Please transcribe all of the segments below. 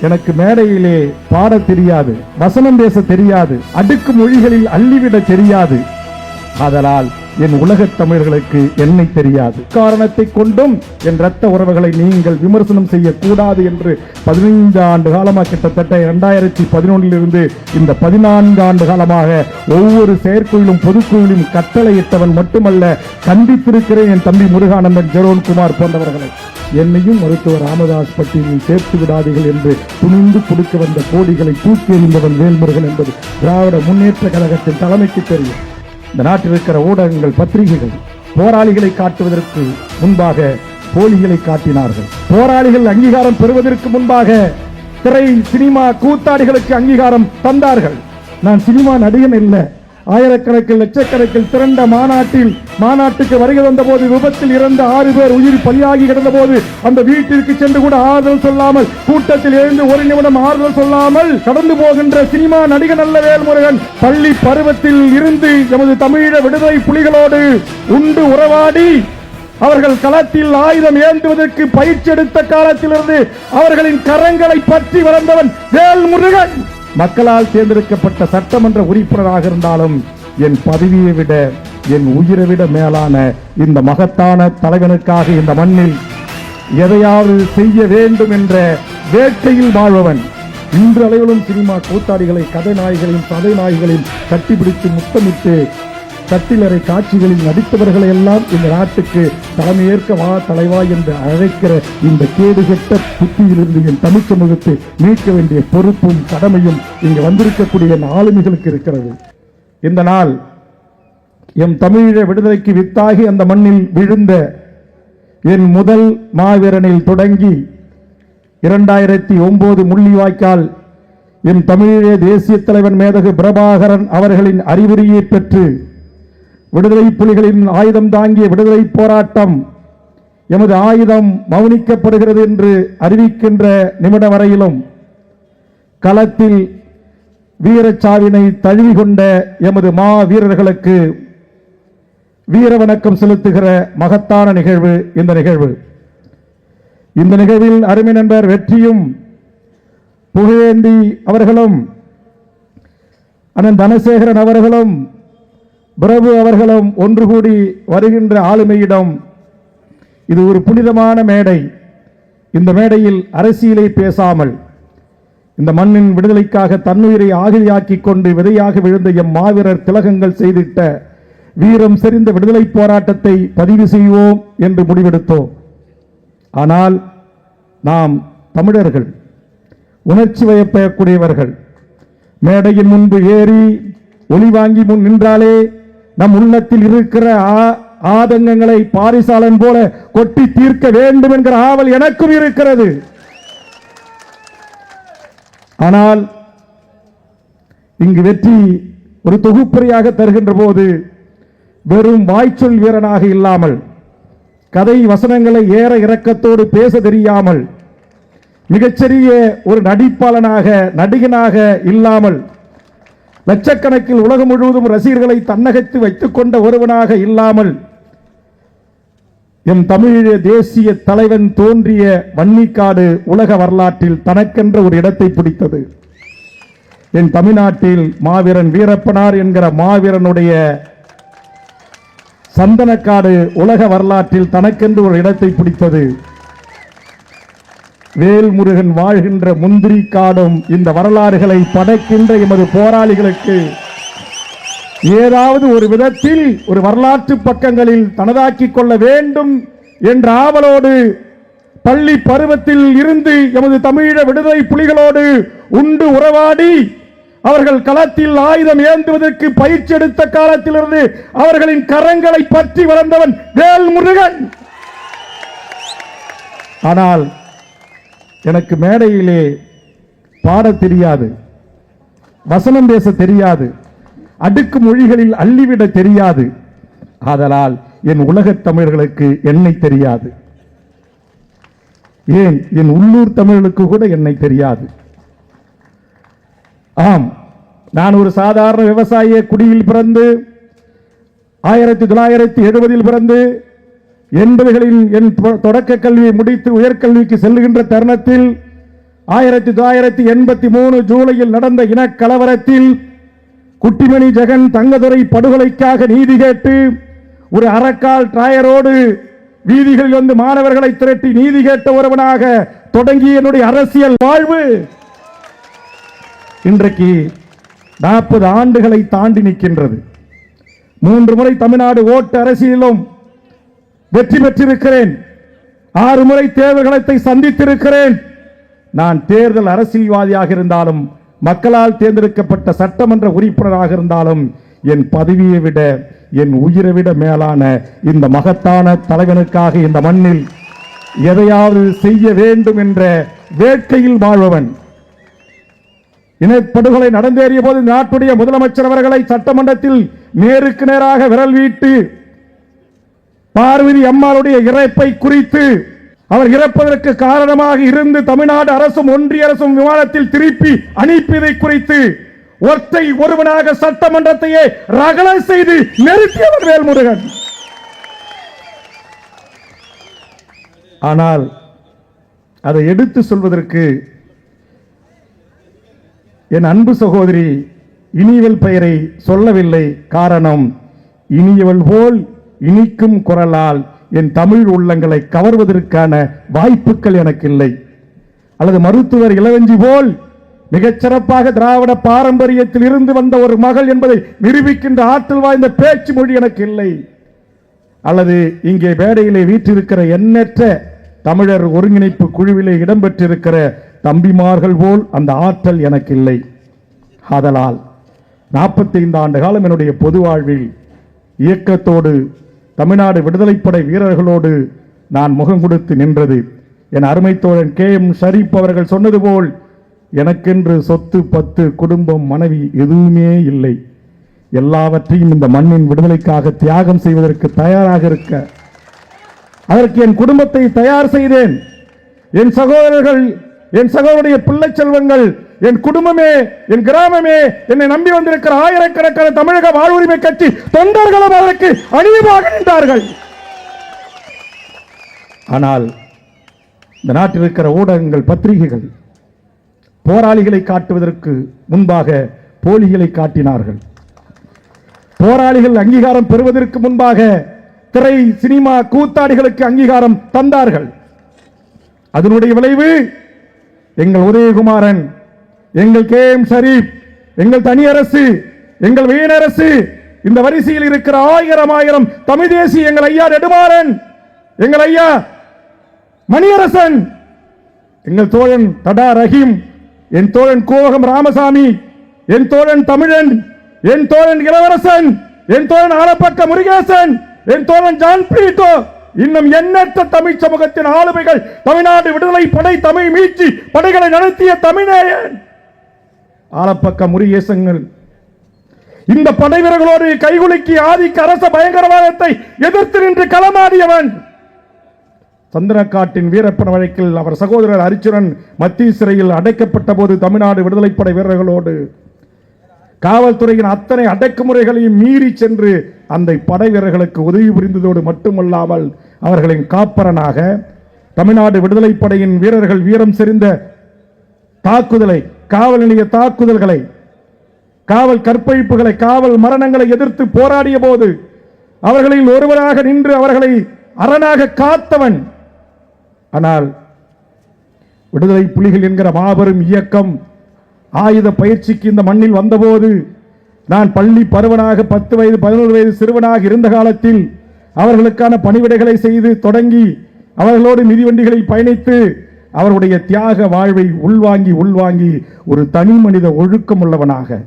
எனக்கு மேடையிலே பாட தெரியாது, வசனம் பேச தெரியாது, அடுக்கு மொழிகளில் அள்ளிவிட தெரியாது. ஆதலால் என் உலகத் தமிழர்களுக்கு என்னை தெரியாது. காரணத்தை கொண்டும் என் இரத்த உறவுகளை நீங்கள் விமர்சனம் செய்யக்கூடாது என்று 15 ஆண்டு காலமாக, கிட்டத்தட்ட 2011 இந்த 14 ஆண்டு காலமாக ஒவ்வொரு செயற்குழுவிலும் பொதுக்குழுவிலும் கட்டளையிட்டவன் மட்டுமல்ல, கண்டித்திருக்கிறேன் என் தம்பி முருகானந்தன், ஜெரோன்குமார் போன்றவர்களை. என்னையும் மருத்துவர் ராமதாஸ் பட்டியலில் சேர்த்து விடாதீர்கள் என்று துணிந்து கொடுக்க வந்த கோடிகளை தூக்கி எறிந்தவன் வேல்முருகன் என்பது திராவிட முன்னேற்ற கழகத்தின் தலைமைக்கு தெரியும். இந்த நாட்டில் இருக்கிற ஊடகங்கள், பத்திரிகைகள் போராளிகளை காட்டுவதற்கு முன்பாக போலிகளை காட்டினார்கள். போராளிகள் அங்கீகாரம் பெறுவதற்கு முன்பாக திரை சினிமா கூத்தாடிகளுக்கு அங்கீகாரம் தந்தார்கள். நான் சினிமா நடிகன் இல்லை. ஆயிரக்கணக்கில் லட்சக்கணக்கில் திரண்ட மாநாட்டுக்கு வருகை வந்த போது விபத்தில் இறந்த 6 பேர் உயிர் பலியாகி கிடந்த போது அந்த வீட்டிற்கு சென்று கூட ஆறுதல் சொல்லாமல், கூட்டத்தில் எழுந்து ஒரு நிமிடம் ஆறுதல் சொல்லாமல் கடந்து போகின்ற சினிமா நடிகன் அல்ல வேல்முருகன். பள்ளி பருவத்தில் இருந்து எமது தமிழீழ விடுதலை புலிகளோடு உண்டு உறவாடி அவர்கள் களத்தில் ஆயுதம் ஏந்துவதற்கு பயிற்சி எடுத்த காலத்திலிருந்து அவர்களின் கரங்களை பற்றி வளர்ந்தவன் வேல்முருகன். மக்களால் தேர்ந்தெடுக்கப்பட்ட சட்டமன்ற உறுப்பினராக இருந்தாலும் என் பதவியை விட, என் உயிரை விட மேலான இந்த மகத்தான தலைவனுக்காக இந்த மண்ணில் எதையாவது செய்ய வேண்டும் என்ற வேட்கையில் வாழ்பவன். இன்று அளவிலும் சினிமா கூத்தாடிகளை, கதை நாய்களையும் சதை நாய்களையும் கட்டிப்பிடித்து முத்தமிட்டு கட்டிலறை காட்சிகளில் நடித்தவர்களை எல்லாம் இந்த நாட்டுக்கு தலைமையேற்க வா தலைவா என்று அழைக்கிற இந்த கேடுகட்ட புத்தியிலிருந்து என் தமிழ் சமூகத்தை மீட்க வேண்டிய பொறுப்பும் கடமையும் இங்கு வந்திருக்கக்கூடிய ஆளுமைகளுக்கு இருக்கிறது. இந்த நாள் என் தமிழீழ விடுதலைக்கு வித்தாகி அந்த மண்ணில் விழுந்த என் முதல் மாவீரனில் தொடங்கி 2009 முள்ளிவாய்க்கால் என் தமிழீழ தேசிய தலைவன் மேதகு பிரபாகரன் அவர்களின் அறிவுரையை பெற்று விடுதலை புலிகளின் ஆயுதம் தாங்கிய விடுதலை போராட்டம் எமது ஆயுதம் மௌனிக்கப்படுகிறது என்று அறிவிக்கின்ற நிமிட வரையிலும் களத்தில் வீரச்சாவினை தழுவி கொண்ட எமது மா வீரர்களுக்கு வீர வணக்கம் செலுத்துகிற மகத்தான நிகழ்வு இந்த நிகழ்வு. இந்த நிகழ்வில் அருமை நண்பர் வெற்றியும் புகழேந்தி அவர்களும், அண்ணன் தனசேகரன் அவர்களும், பிரபு அவர்களும் ஒன்று கூடி வருகின்ற ஆளுமையிடம் இது ஒரு புனிதமான மேடை. இந்த மேடையில் அரசியலை பேசாமல் இந்த மண்ணின் விடுதலைக்காக தன்னுயிரை ஆகியாக்கிக் கொண்டு விதையாக விழுந்த எம் மாவீரர் திலகங்கள் செய்திட்ட வீரம் செறிந்த விடுதலை போராட்டத்தை பதிவு செய்வோம் என்று முடிவெடுத்தோம். ஆனால் நாம் தமிழர்கள் உணர்ச்சி வயப்படக்கூடியவர்கள். மேடையின் முன்பு ஏறி ஒளி வாங்கி முன் நின்றாலே நம் உள்ளத்தில் இருக்கிற ஆதங்கங்களை பாரிசாலன் போல கொட்டி தீர்க்க வேண்டும் என்கிற ஆவல் எனக்கும் இருக்கிறது. ஆனால் இங்கு வெற்றி ஒரு தொகுப்புரையாக தருகின்ற போது வெறும் வாய்ச்சொல் வீரனாக இல்லாமல், கதை வசனங்களை ஏற இறக்கத்தோடு பேச தெரியாமல், மிகச்சிறிய ஒரு நடிப்பாளனாக நடிகனாக இல்லாமல், லட்சக்கணக்கில் உலகம் முழுவதும் ரசிகர்களை தன்னகத்து வைத்துக் கொண்ட ஒருவனாக இல்லாமல், எம் தமிழீழ தேசிய தலைவன் தோன்றிய வன்னிக்காடு உலக வரலாற்றில் தனக்கென்ற ஒரு இடத்தை பிடித்தது. என் தமிழ்நாட்டில் மாவீரன் வீரப்பனார் என்கிற மாவீரனுடைய சந்தனக்காடு உலக வரலாற்றில் தனக்கென்று ஒரு இடத்தை பிடித்தது. வேல்முருகன் வாழ்கின்ற முந்திரி காடும் இந்த வரலாறுகளை படைக்கின்ற எமது போராளிகளுக்கு ஏதாவது ஒரு விதத்தில் ஒரு வரலாற்று பக்கங்களில் தனதாக்கிக் கொள்ள வேண்டும் என்ற ஆவலோடு பள்ளி பருவத்தில் இருந்து எமது தமிழீழ விடுதலை புலிகளோடு உண்டு உறவாடி அவர்கள் களத்தில் ஆயுதம் ஏந்துவதற்கு பயிற்சி எடுத்த காலத்திலிருந்து அவர்களின் கரங்களை பற்றி வளர்ந்தவன் வேல்முருகன். ஆனால் எனக்கு மேடையிலே பாட தெரியாது, வசனம் பேச தெரியாது, அடுக்கு மொழிகளில் அள்ளிவிட தெரியாது. ஆதலால் என் உலகத் தமிழர்களுக்கு என்னை தெரியாது. ஏன் என் உள்ளூர் தமிழர்களுக்கு கூட என்னை தெரியாது. ஆம், நான் ஒரு சாதாரண விவசாய குடியில் பிறந்து 1970 பிறந்து 80களில் என் தொடக்க கல்வியை முடித்து உயர்கல்விக்கு செல்லுகின்ற தருணத்தில் 1983 ஜூலையில் நடந்த இனக்கலவரத்தில் குட்டிமணி ஜெகன் தங்கதுரை படுகொலைக்காக நீதி கேட்டு ஒரு அறக்கால் டிராயரோடு வீதிகளில் வந்து மாணவர்களை திரட்டி நீதி கேட்ட ஒருவனாக தொடங்கிய என்னுடைய அரசியல் வாழ்வு இன்றைக்கு 40 ஆண்டுகளை தாண்டி நிற்கின்றது. 3 முறை தமிழ்நாடு ஓட்டு அரசியலிலும் வெற்றி பெற்றிருக்கிறேன். 6 முறை தேர்தல்களை சந்தித்திருக்கிறேன். நான் தேர்தல் அரசியல்வாதியாக இருந்தாலும் மக்களால் தேர்ந்தெடுக்கப்பட்ட சட்டமன்ற உறுப்பினராக இருந்தாலும் என் பதவியை விட என் உயிரை விட மேலான இந்த மகத்தான தலைவனுக்காக இந்த மண்ணில் எதையாவது செய்ய வேண்டும் என்ற வேட்கையில் வாழ்பவன். இனப்படுகொலை நடந்தேறிய போது நாட்டுடைய முதலமைச்சர் அவர்களை சட்டமன்றத்தில் நேருக்கு நேராக விரல் வீட்டு பார்வதி அம்மாளுடைய இறப்பை குறித்து அவர் இறப்பதற்கு காரணமாக இருந்து தமிழ்நாடு அரசும் ஒன்றிய அரசும் விமானத்தில் திருப்பி அனுப்பியதை குறித்து ஒற்றை ஒருவனாக சட்டமன்றத்தையே ரகலை செய்து நிறுத்தியவர் வேல்முருகன். ஆனால் அதை எடுத்து சொல்வதற்கு என் அன்பு சகோதரி இனியவள் பெயரை சொல்லவில்லை. காரணம், இனியவள் போல் இனிக்கும் குரலால் என் தமிழ் உள்ளங்களை கவர்வதற்கான வாய்ப்புகள் எனக்கு இல்லை. அல்லது மருத்துவர் இளவஞ்சி போல் மிகச்சிறப்பாக திராவிட பாரம்பரியத்தில் இருந்து வந்த ஒரு மகள் என்பதை நிரூபிக்கின்ற ஆற்றல் வாய்ந்த பேச்சு மொழி எனக்கு இல்லை. அல்லது இங்கே மேடையிலே வீற்றிருக்கிற எண்ணற்ற தமிழர் ஒருங்கிணைப்பு குழுவிலே இடம்பெற்றிருக்கிற தம்பிமார்கள் போல் அந்த ஆற்றல் எனக்கு இல்லை. ஆதலால் 45 ஆண்டு காலம் என்னுடைய பொது வாழ்வில் இயக்கத்தோடு தமிழ்நாடு விடுதலைப்படை வீரர்களோடு நான் முகம் கொடுத்து நின்றது. என் அருமை தோழன் KM ஷரீப் அவர்கள் சொன்னது போல் எனக்கென்று சொத்து பத்து குடும்பம் மனைவி எதுவுமே இல்லை. எல்லாவற்றையும் இந்த மண்ணின் விடுதலைக்காக தியாகம் செய்வதற்கு தயாராக இருக்க அதற்கு என் குடும்பத்தை தயார் செய்தேன். என் சகோதரர்கள், என் சகோதரருடைய பிள்ளை செல்வங்கள், என் குடும்பமே, என் கிராமமே, என்னை நம்பி வந்திருக்கிற ஆயிரக்கணக்கான தமிழக வாழ்வுரிமை கட்சி தொண்டர்களும் அதற்கு அணியமாக நின்றார்கள். ஆனால் இந்த நாட்டில் இருக்கிற ஊடகங்கள், பத்திரிகைகள் போராளிகளை காட்டுவதற்கு முன்பாக போலிகளை காட்டினார்கள். போராளிகள் அங்கீகாரம் பெறுவதற்கு முன்பாக திரை சினிமா கூத்தாடிகளுக்கு அங்கீகாரம் தந்தார்கள். அதனுடைய விளைவு எங்கள் உதயகுமாரன், எங்கள் KM ஷரீப், எங்கள் தனியரசு, எங்கள் வீணரசு, இந்த வரிசையில் இருக்கிற ஆயிரம் தமிழ் தேசி, எங்கள் ஐயா நெடுமாறன், எங்கள் ஐயா மணியரசன், எங்கள் தோழன் தடா ரஹீம், என் தோழன் கோவகம் ராமசாமி, என் தோழன் தமிழன், என் தோழன் இளவரசன், என் தோழன் ஆலப்பக்க முருகேசன், என் தோழன் ஜான் பீட்டோ, இன்னும் எண்ணற்ற தமிழ் சமூகத்தின் ஆளுமைகள், தமிழ்நாடு விடுதலை படை, தமிழ் மீட்சி படைகளை நடத்திய தமிழேயன் ஆலப்பக்க முருகேசங்கள் இந்த படை வீரர்களோடு கைகுலுக்கி ஆதிக்க அரச பயங்கரவாதத்தை எதிர்த்து நின்று களமாடியவன். சந்திரகாட்டின் வீரப்பன் வழக்கில் அவர் சகோதரர் அரிச்சுரன் மத்திய சிறையில் அடைக்கப்பட்ட போது தமிழ்நாடு விடுதலைப்படை வீரர்களோடு காவல்துறையின் அத்தனை அடக்குமுறைகளையும் மீறி சென்று அந்த படை வீரர்களுக்கு உதவி புரிந்ததோடு மட்டுமல்லாமல் அவர்களின் காப்பரனாக தமிழ்நாடு விடுதலைப்படையின் வீரர்கள் வீரம் செறிந்த தாக்குதலை, காவல் நிலைய தாக்குதல்களை, காவல் கற்பழிப்புகளை, காவல் மரணங்களை எதிர்த்து போராடிய போது அவர்களில் ஒருவராக நின்று அவர்களை அரணாக காத்தவன். ஆனால் விடுதலை புலிகள் என்கிற மாபெரும் இயக்கம் ஆயுத பயிற்சிக்கு இந்த மண்ணில் வந்தபோது நான் பள்ளி பருவனாக 10 வயது 11 வயது சிறுவனாக இருந்த காலத்தில் அவர்களுக்கான பணிவிடைகளை செய்து தொடங்கி அவர்களோடு மிதிவண்டிகளில் பயணித்து அவருடைய தியாக வாழ்வை உள்வாங்கி ஒரு தனி மனித ஒழுக்கம் உள்ளவனாக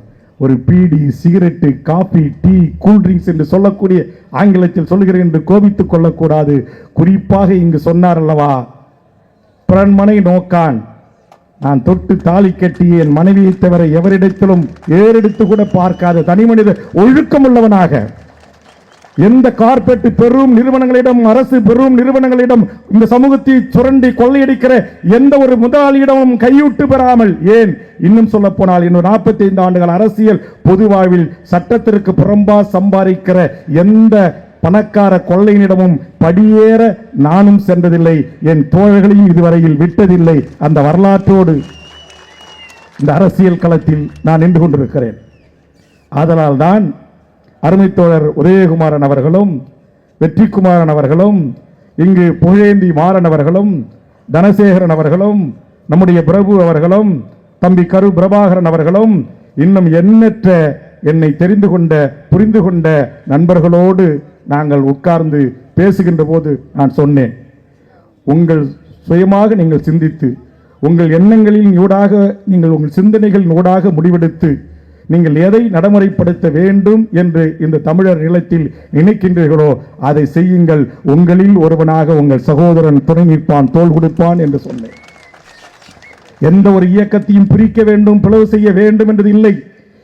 ஒரு beedi, cigarette, coffee, tea, cool drinks என்று சொல்லக்கூடிய ஆங்கிலத்தில் சொல்கிறேன் என்று கோபித்துக் கொள்ளக்கூடாது. குறிப்பாக இங்கு சொன்னார் அல்லவா, பிறன்மனை நோக்கான், நான் தொட்டு தாலி கட்டிய என் மனைவியை தவிர எவரிடத்திலும் ஏறெடுத்து கூட பார்க்காத தனி மனித ஒழுக்கம் உள்ளவனாக எந்த கார்பெட் பெரும் நிறுவனங்களிடம், அரசு பெரும் நிறுவனங்களிடம் இந்த சமூகத்தை சுரண்டி கொள்ளையடிக்கிற எந்த ஒரு முதலாளியிடமும் கையூட்டு பெறாமல், ஏன் இன்னும் சொல்ல போனால் இன்னும் 45 ஆண்டுகள் அரசியல் பொது வாழ்வில் சட்டத்திற்கு புறம்பா சம்பாதிக்கிற எந்த பணக்கார கொள்ளையினிடமும் படியேற நானும் சென்றதில்லை, என் தோழர்களையும் இதுவரையில் விட்டதில்லை. அந்த வரலாற்றோடு இந்த அரசியல் களத்தில் நான் நின்று கொண்டிருக்கிறேன். ஆதலால் தான் அருமை தோழர் உதயகுமாரன் அவர்களும் வெற்றிக்குமாரன் அவர்களும் இங்கு புகழேந்தி மாறன் அவர்களும் தனசேகரன் அவர்களும் நம்முடைய பிரபு அவர்களும் தம்பி கரு பிரபாகரன் அவர்களும் இன்னும் எண்ணற்ற என்னை தெரிந்து கொண்ட புரிந்து கொண்ட நண்பர்களோடு நாங்கள் உட்கார்ந்து பேசுகின்ற போது நான் சொன்னேன், உங்கள் சுயமாக நீங்கள் சிந்தித்து உங்கள் எண்ணங்களின் ஊடாக நீங்கள் உங்கள் சிந்தனைகளின் ஊடாக முடிவெடுத்து நீங்கள் எதை நடைமுறைப்படுத்த வேண்டும் என்று இந்த தமிழர் நிலத்தில் நினைக்கின்றீர்களோ அதை செய்யுங்கள். உங்களில் ஒருவனாக உங்கள் சகோதரன் துணை நிற்பான், தோள் கொடுப்பான் என்று சொன்னேன். எந்த ஒரு இயக்கத்தையும் பிரிக்க வேண்டும், பிளவு செய்ய வேண்டும் என்பது இல்லை.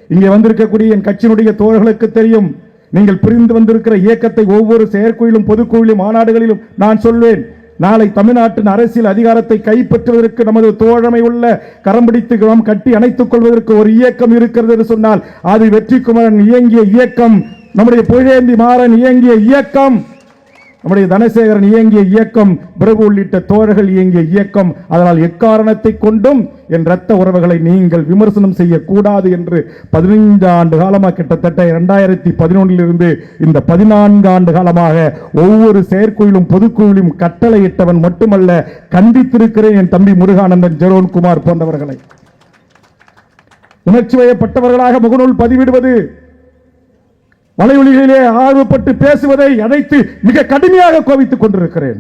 இங்கே வந்திருக்கக்கூடிய என் கட்சியினுடைய தோழர்களுக்கு தெரியும், நீங்கள் பிரிந்து வந்திருக்கிற இயக்கத்தை ஒவ்வொரு செயற்குழுவிலும் பொதுக்குழுவிலும் மாநாடுகளிலும் நான் சொல்வேன். நாளை தமிழ்நாட்டின் அரசியல் அதிகாரத்தை கைப்பற்றுவதற்கு நமது தோழமை உள்ள கரம் பிடித்து நாம் கட்டி அணைத்துக் கொள்வதற்கு ஒரு இயக்கம் இருக்கிறது என்று சொன்னால் அது வெற்றிக்குமரன் இயங்கிய இயக்கம், நம்முடைய புகழேந்தி மாறன் இயங்கிய இயக்கம், நம்முடைய தனசேகரன் இயங்கிய இயக்கம், பிரபு உள்ளிட்ட தோழர்கள் இயங்கிய இயக்கம். அதனால் எக்காரணத்தை கொண்டும் என் இரத்த உறவுகளை நீங்கள் விமர்சனம் செய்யக்கூடாது என்று 15 ஆண்டு காலமாக, கிட்டத்தட்ட 2011 இருந்து இந்த 14 ஆண்டு காலமாக ஒவ்வொரு செயற்குழுவிலும் பொதுக்குழுவிலும் கட்டளையிட்டவன் மட்டுமல்ல, கண்டித்திருக்கிறேன். என் தம்பி முருகானந்தன், ஜெரோன்குமார் போன்றவர்களை உணர்ச்சி வயப்பட்டவர்களாக முகநூல் பதிவிடுவது, வலையொலிகளிலே ஆர்வப்பட்டு பேசுவதை அழைத்து மிக கடுமையாக கோபித்துக் கொண்டிருக்கிறேன்.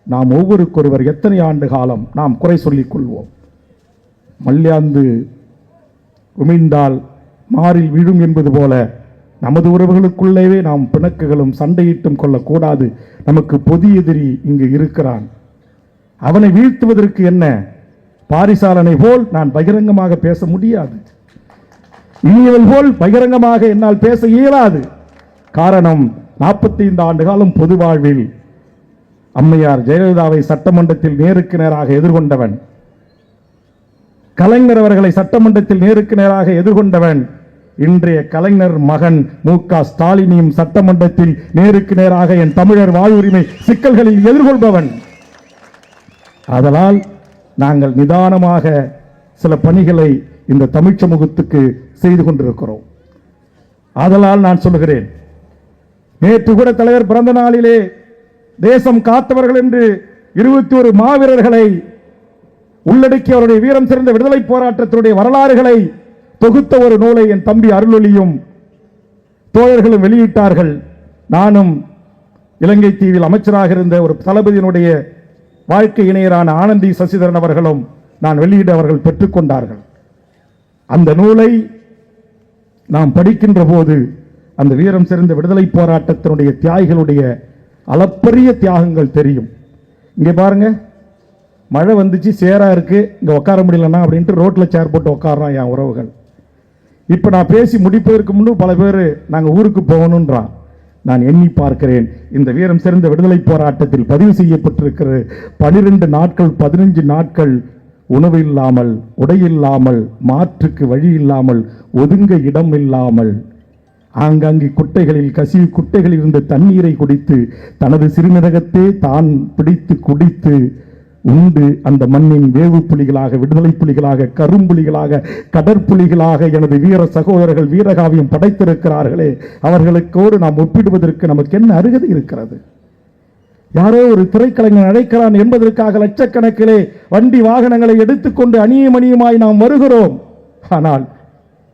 நாம் ஒவ்வொருக்கொருவர் எத்தனை ஆண்டு காலம் நாம் குறை சொல்லிக் கொள்வோம். மல்யாந்து உமிழ்ந்தால் மாறில் விழும் என்பது போல நமது உறவுகளுக்குள்ளேயே நாம் பிணக்குகளும் சண்டையிட்டும் கொள்ளக்கூடாது. நமக்கு பொது எதிரி இங்கு இருக்கிறான். அவனை வீழ்த்துவதற்கு என்ன, பாரிசாலனை போல் நான் பகிரங்கமாக பேச முடியாது, இனியவள் போல் பகிரங்கமாக என்னால் பேச இயலாது. காரணம், 45 ஆண்டு காலம் பொது வாழ்வில் அம்மையார் ஜெயலலிதாவை சட்டமன்றத்தில் நேருக்கு நேராக எதிர்கொண்டவன், கலைஞர் அவர்களை சட்டமன்றத்தில் நேருக்கு நேராக எதிர்கொண்டவன், இன்றைய கலைஞர் மகன் மு.க. ஸ்டாலினையும் சட்டமன்றத்தில் நேருக்கு நேராக என் தமிழர் வாழ்வுரிமை சிக்கல்களில் எதிர்கொள்பவன். அதனால் நாங்கள் நிதானமாக சில பணிகளை இந்த தமிழ் சமூகத்துக்கு செய்து கொண்டிருக்கிறோம். ஆதலால் நான் சொல்லுகிறேன், நேற்று கூட தலைவர் பிறந்த நாளிலே தேசம் காத்தவர்கள் என்று 21 மாவீரர்களை உள்ளடக்கி அவருடைய வீரம் சிறந்த விடுதலை போராட்டத்தினுடைய வரலாறுகளை தொகுத்த ஒரு நூலை என் தம்பி அருளொலியும் தோழர்களும் வெளியிட்டார்கள். நானும் இலங்கை தீவில் அமைச்சராக இருந்த ஒரு தளபதியினுடைய வாழ்க்கை இணையரான ஆனந்தி சசிதரன் அவர்களும் நான் வெளியிட அவர்கள் பெற்றுக்கொண்டார்கள். அந்த நூலை நாம் படிக்கின்ற போது அந்த வீரம் சிறந்த விடுதலை போராட்டத்தினுடைய தியாகிகளுடைய அளப்பரிய தியாகங்கள் தெரியும். இங்கே பாருங்க, மழை வந்துச்சு, சேரா இருக்கு, இங்க உட்கார முடியலன்னா அப்படின்ட்டு ரோட்ல சேர் போட்டு உட்காரான் என் உறவுகள். இப்ப நான் பேசி முடிப்பதற்கு முன்பு பல பேர் நாங்க ஊருக்கு போகணும்ன்றான். நான் எண்ணி பார்க்கிறேன், இந்த வீரம் சிறந்த விடுதலை போராட்டத்தில் பதிவு செய்யப்பட்டிருக்கிற 12 நாட்கள் 15 நாட்கள் உணவு இல்லாமல், உடையில்லாமல், மாற்றுக்கு வழி இல்லாமல், ஒதுங்க இடம் இல்லாமல், ஆங்காங்கி குட்டைகளில் கசிவு குட்டைகளில் இருந்த தண்ணீரை குடித்து தனது சிறுநீரகத்தை தான் பிடித்து குடித்து உண்டு அந்த மண்ணின் வேவு புலிகளாக, விடுதலை புலிகளாக, கரும்புலிகளாக, கடற்புலிகளாக எனது வீர சகோதரர்கள் வீரகாவியம் படைத்திருக்கிறார்களே, அவர்களுக்கோடு நாம் ஒப்பிடுவதற்கு நமக்கு என்ன அருகதை இருக்கிறது? யாரோ ஒரு திரைக்கலைஞன் அழைக்கிறான் என்பதற்காக லட்சக்கணக்கிலே வண்டி வாகனங்களை எடுத்துக்கொண்டு அணியும் அணியுமாய் நாம் வருகிறோம். ஆனால்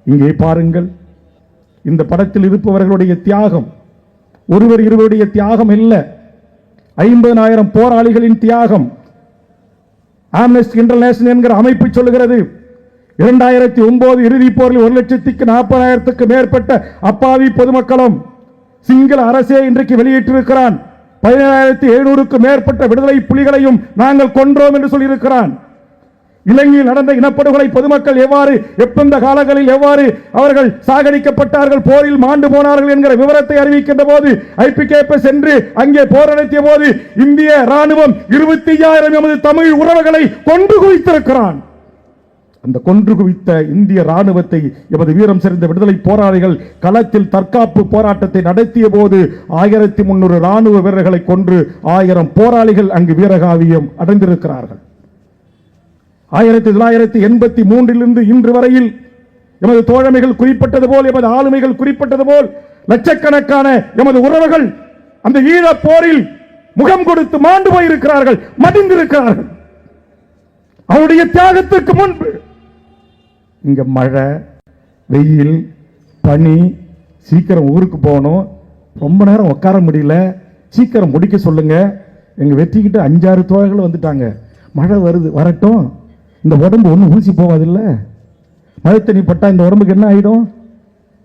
இங்கே பாருங்கள், இந்த படத்தில் இருப்பவர்களுடைய தியாகம் ஒருவர் இருவருடைய தியாகம் இல்ல, 50,000 போராளிகளின் தியாகம். ஆம்னஸ்டி இன்டர்நேஷனல் என்கிற அமைப்பு சொல்லுகிறது, 2009 இறுதிப் போரில் 1,40,000க்கு மேற்பட்ட அப்பாவி பொதுமக்களும் சிங்கள அரசே இன்றைக்கு வெளியிட்டிருக்கிறான். 17,700க்கும் மேற்பட்ட விடுதலை புலிகளையும் நாங்கள் கொன்றோம் என்று சொல்லியிருக்கிறான். இலங்கையில் நடந்த இனப்படுகொலை பொதுமக்கள் எவ்வாறு, எப்பந்த காலங்களில் எவ்வாறு அவர்கள் சாகடிக்கப்பட்டார்கள், போரில் மாண்டு போனார்கள் என்கிற விவரத்தை அறிவிக்கின்ற போது ஐபிகேபி சென்று அங்கே போர் நடத்திய போது இந்திய ராணுவம் 25,000 எமது தமிழ் உறவுகளை கொன்று குவித்திருக்கிறான். அந்த கொன்று குவித்த இந்திய ராணுவத்தை எமது வீரம் செறிந்த விடுதலை போராளிகள் களத்தில் தற்காப்பு போராட்டத்தை நடத்திய போது 1300 ராணுவ வீரர்களை கொன்று 1000 போராளிகள் அங்கு வீரகாவியம் அடைந்திருக்கிறார்கள். 1983 இன்று வரையில் எமது தோழமைகள் குறிப்பிட்டது போல், எமது ஆளுமைகள் குறிப்பிட்டது போல் லட்சக்கணக்கான எமது உறவுகள் அந்த ஈழப் போரில் முகம் கொடுத்து மாண்டு போயிருக்கிறார்கள், மடிந்திருக்கிறார்கள். அவருடைய தியாகத்திற்கு முன்பு இங்க மழை, வெயில், பனி, சீக்கிரம் ஊருக்கு போகணும், ரொம்ப நேரம் உட்கார முடியல, சீக்கிரம் முடிக்க சொல்லுங்க. எங்க வெற்றிக்கிட்ட 5-6 தோழர்கள் வந்துட்டாங்க. மழை வருது, வரட்டும், இந்த உடம்பு ஒன்றும் ஊசி போகாதில்ல. மழை தண்ணி பட்டா இந்த உடம்புக்கு என்ன ஆகிடும்?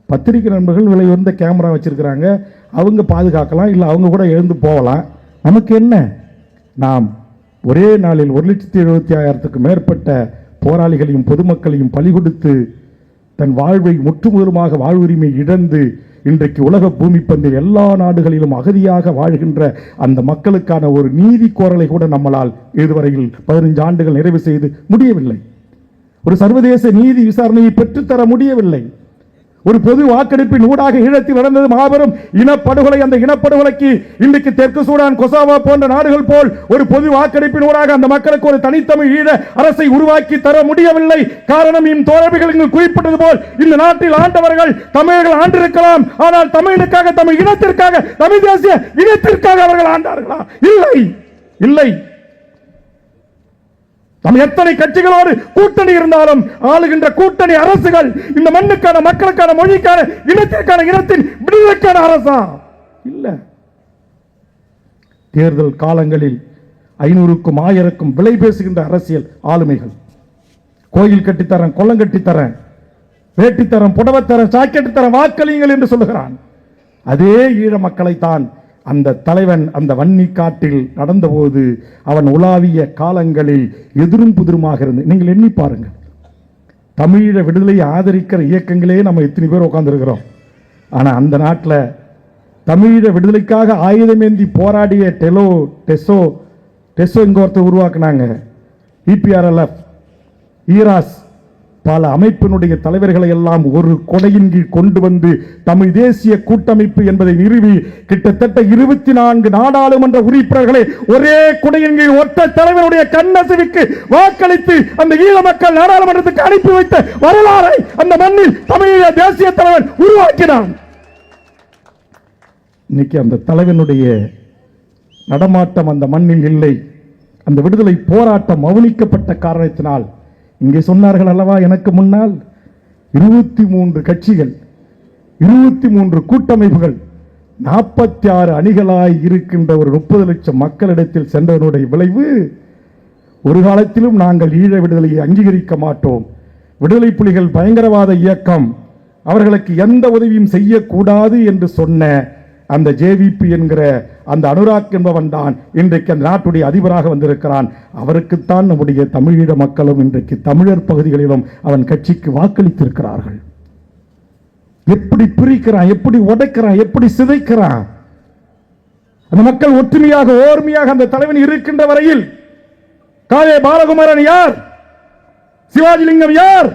பத்திரிகை நண்பர்கள் விலை உயர்ந்த கேமரா வச்சிருக்கிறாங்க, அவங்க பாதுகாக்கலாம், இல்லை அவங்க கூட எழுந்து போகலாம். நமக்கு என்ன? நாம் ஒரே நாளில் 1,75,000க்கும் மேற்பட்ட போராளிகளையும் பொதுமக்களையும் பலி கொடுத்து தன் வாழ்வை முற்றுமுதலுமாக வாழ்வுரிமை இழந்து இன்றைக்கு உலக பூமி பந்தில் எல்லா நாடுகளிலும் அகதியாக வாழ்கின்ற அந்த மக்களுக்கான ஒரு நீதி கோரலை கூட நம்மளால் இதுவரையில் 15 ஆண்டுகள் நிறைவு செய்து முடியவில்லை. ஒரு சர்வதேச நீதி விசாரணையை பெற்றுத்தர முடியவில்லை. ஒரு பொது வாக்கெடுப்பின் ஊடாக ஈழத்தில் நடந்தது மாபெரும் இனப்படுகொலை. அந்த இனப்படுகொலைக்கு இன்றைக்கு தெற்கு சூடான், கொசாவோ போன்ற நாடுகள் போல் ஒரு பொது வாக்கெடுப்பின் ஊடாக அந்த மக்களுக்கு ஒரு தனித்தமிழ் ஈழ அரசை உருவாக்கி தர முடியவில்லை. காரணம், தோழர்கள் குறிப்பிட்டது போல் இந்த நாட்டில் ஆண்டவர்கள் தமிழர்கள் ஆண்டிருக்கலாம், ஆனால் தமிழுக்காக, தமிழ் இனத்திற்காக, தமிழ் தேசிய இனத்திற்காக அவர்கள் ஆண்டார்களா? இல்லை, இல்லை. நம்ம எத்தனை கட்சிகளோடு கூட்டணி இருந்தாலும் ஆளுகின்ற கூட்டணி அரசுகள் இந்த மண்ணுக்கான, மக்களுக்கான, மொழிக்கான, இனத்திற்கான, இனத்தின் விடுதலைக்கான அரசா? இல்ல. தேர்தல் காலங்களில் 500க்கும் 1000க்கும் விலை பேசுகின்ற அரசியல் ஆளுமைகள், கோயில் கட்டித்தரேன், கொல்லம் கட்டித்தரேன், வேட்டித்தரம், புடவத்தரம், சாக்கெட்டு தரம், வாக்களியுங்கள் என்று சொல்லுகிறான். அதே ஈழ மக்களை தான் அந்த தலைவன் அந்த வன்னி காட்டில் நடந்தபோது அவன் உலாவிய காலங்களில் எதிரும் புதிருமாக இருந்து நீங்கள் எண்ணி பாருங்கள். தமிழீழ விடுதலையை ஆதரிக்கிற இயக்கங்களே நம்ம எத்தனை பேர் உட்கார்ந்துருக்கிறோம். ஆனால் அந்த நாட்டில் தமிழீழ விடுதலைக்காக ஆயுதமேந்தி போராடிய டெசோ இங்க ஒருத்தர் உருவாக்குனாங்க, EPRLF, ஈராஸ், பல அமைப்பினுடைய தலைவர்களை எல்லாம் ஒரு கொடையின் கீழ் கொண்டு வந்து தமிழ் தேசிய கூட்டமைப்பு என்பதை நிறுவி கிட்டத்தட்ட 24 நாடாளுமன்ற உறுப்பினர்களை ஒரே கொடையின் கீழ் ஒற்ற தலைவருடைய கண்ணசைவுக்கு வாக்களித்து அந்த ஈழ மக்கள் நாடாளுமன்றத்துக்கு அனுப்பி வைத்த வரலாறை அந்த மண்ணில் தமிழீழ தேசிய தலைவர் உருவாக்கினான். இன்னைக்கு அந்த தலைவனுடைய நடமாட்டம் அந்த மண்ணில் இல்லை. அந்த விடுதலை போராட்டம் மௌனிக்கப்பட்ட காரணத்தினால், இங்கே சொன்னார்கள் அல்லவா எனக்கு முன்னால், 23 கட்சிகள், 23 கூட்டமைப்புகள், 46 அணிகளாய் இருக்கின்ற ஒரு 30 லட்சம் மக்களிடத்தில் சென்றதனுடைய விளைவு, ஒரு காலத்திலும் நாங்கள் ஈழ விடுதலையை அங்கீகரிக்க மாட்டோம், விடுதலை புலிகள் பயங்கரவாத இயக்கம், அவர்களுக்கு எந்த உதவியும் செய்யக்கூடாது என்று சொன்ன அந்த JVP என்கிற அந்த அனுராக் என்பவன் தான் இன்றைக்கு அந்த நாட்டுடைய அதிபராக வந்திருக்கிறான். அவருக்குத்தான் நம்முடைய தமிழீழ மக்களும் இன்றைக்கு தமிழர் பகுதிகளிலும் அவன் கட்சிக்கு வாக்களித்திருக்கிறார்கள். எப்படி பிரிக்கிறான், எப்படி உடைக்கிறான், எப்படி சிதைக்கிறான். அந்த மக்கள் ஒற்றுமையாக, ஓர்மையாக அந்த தலைவன் இருக்கின்ற வரையில் காலே பாலகுமாரன் யார், சிவாஜிலிங்கம் யார்,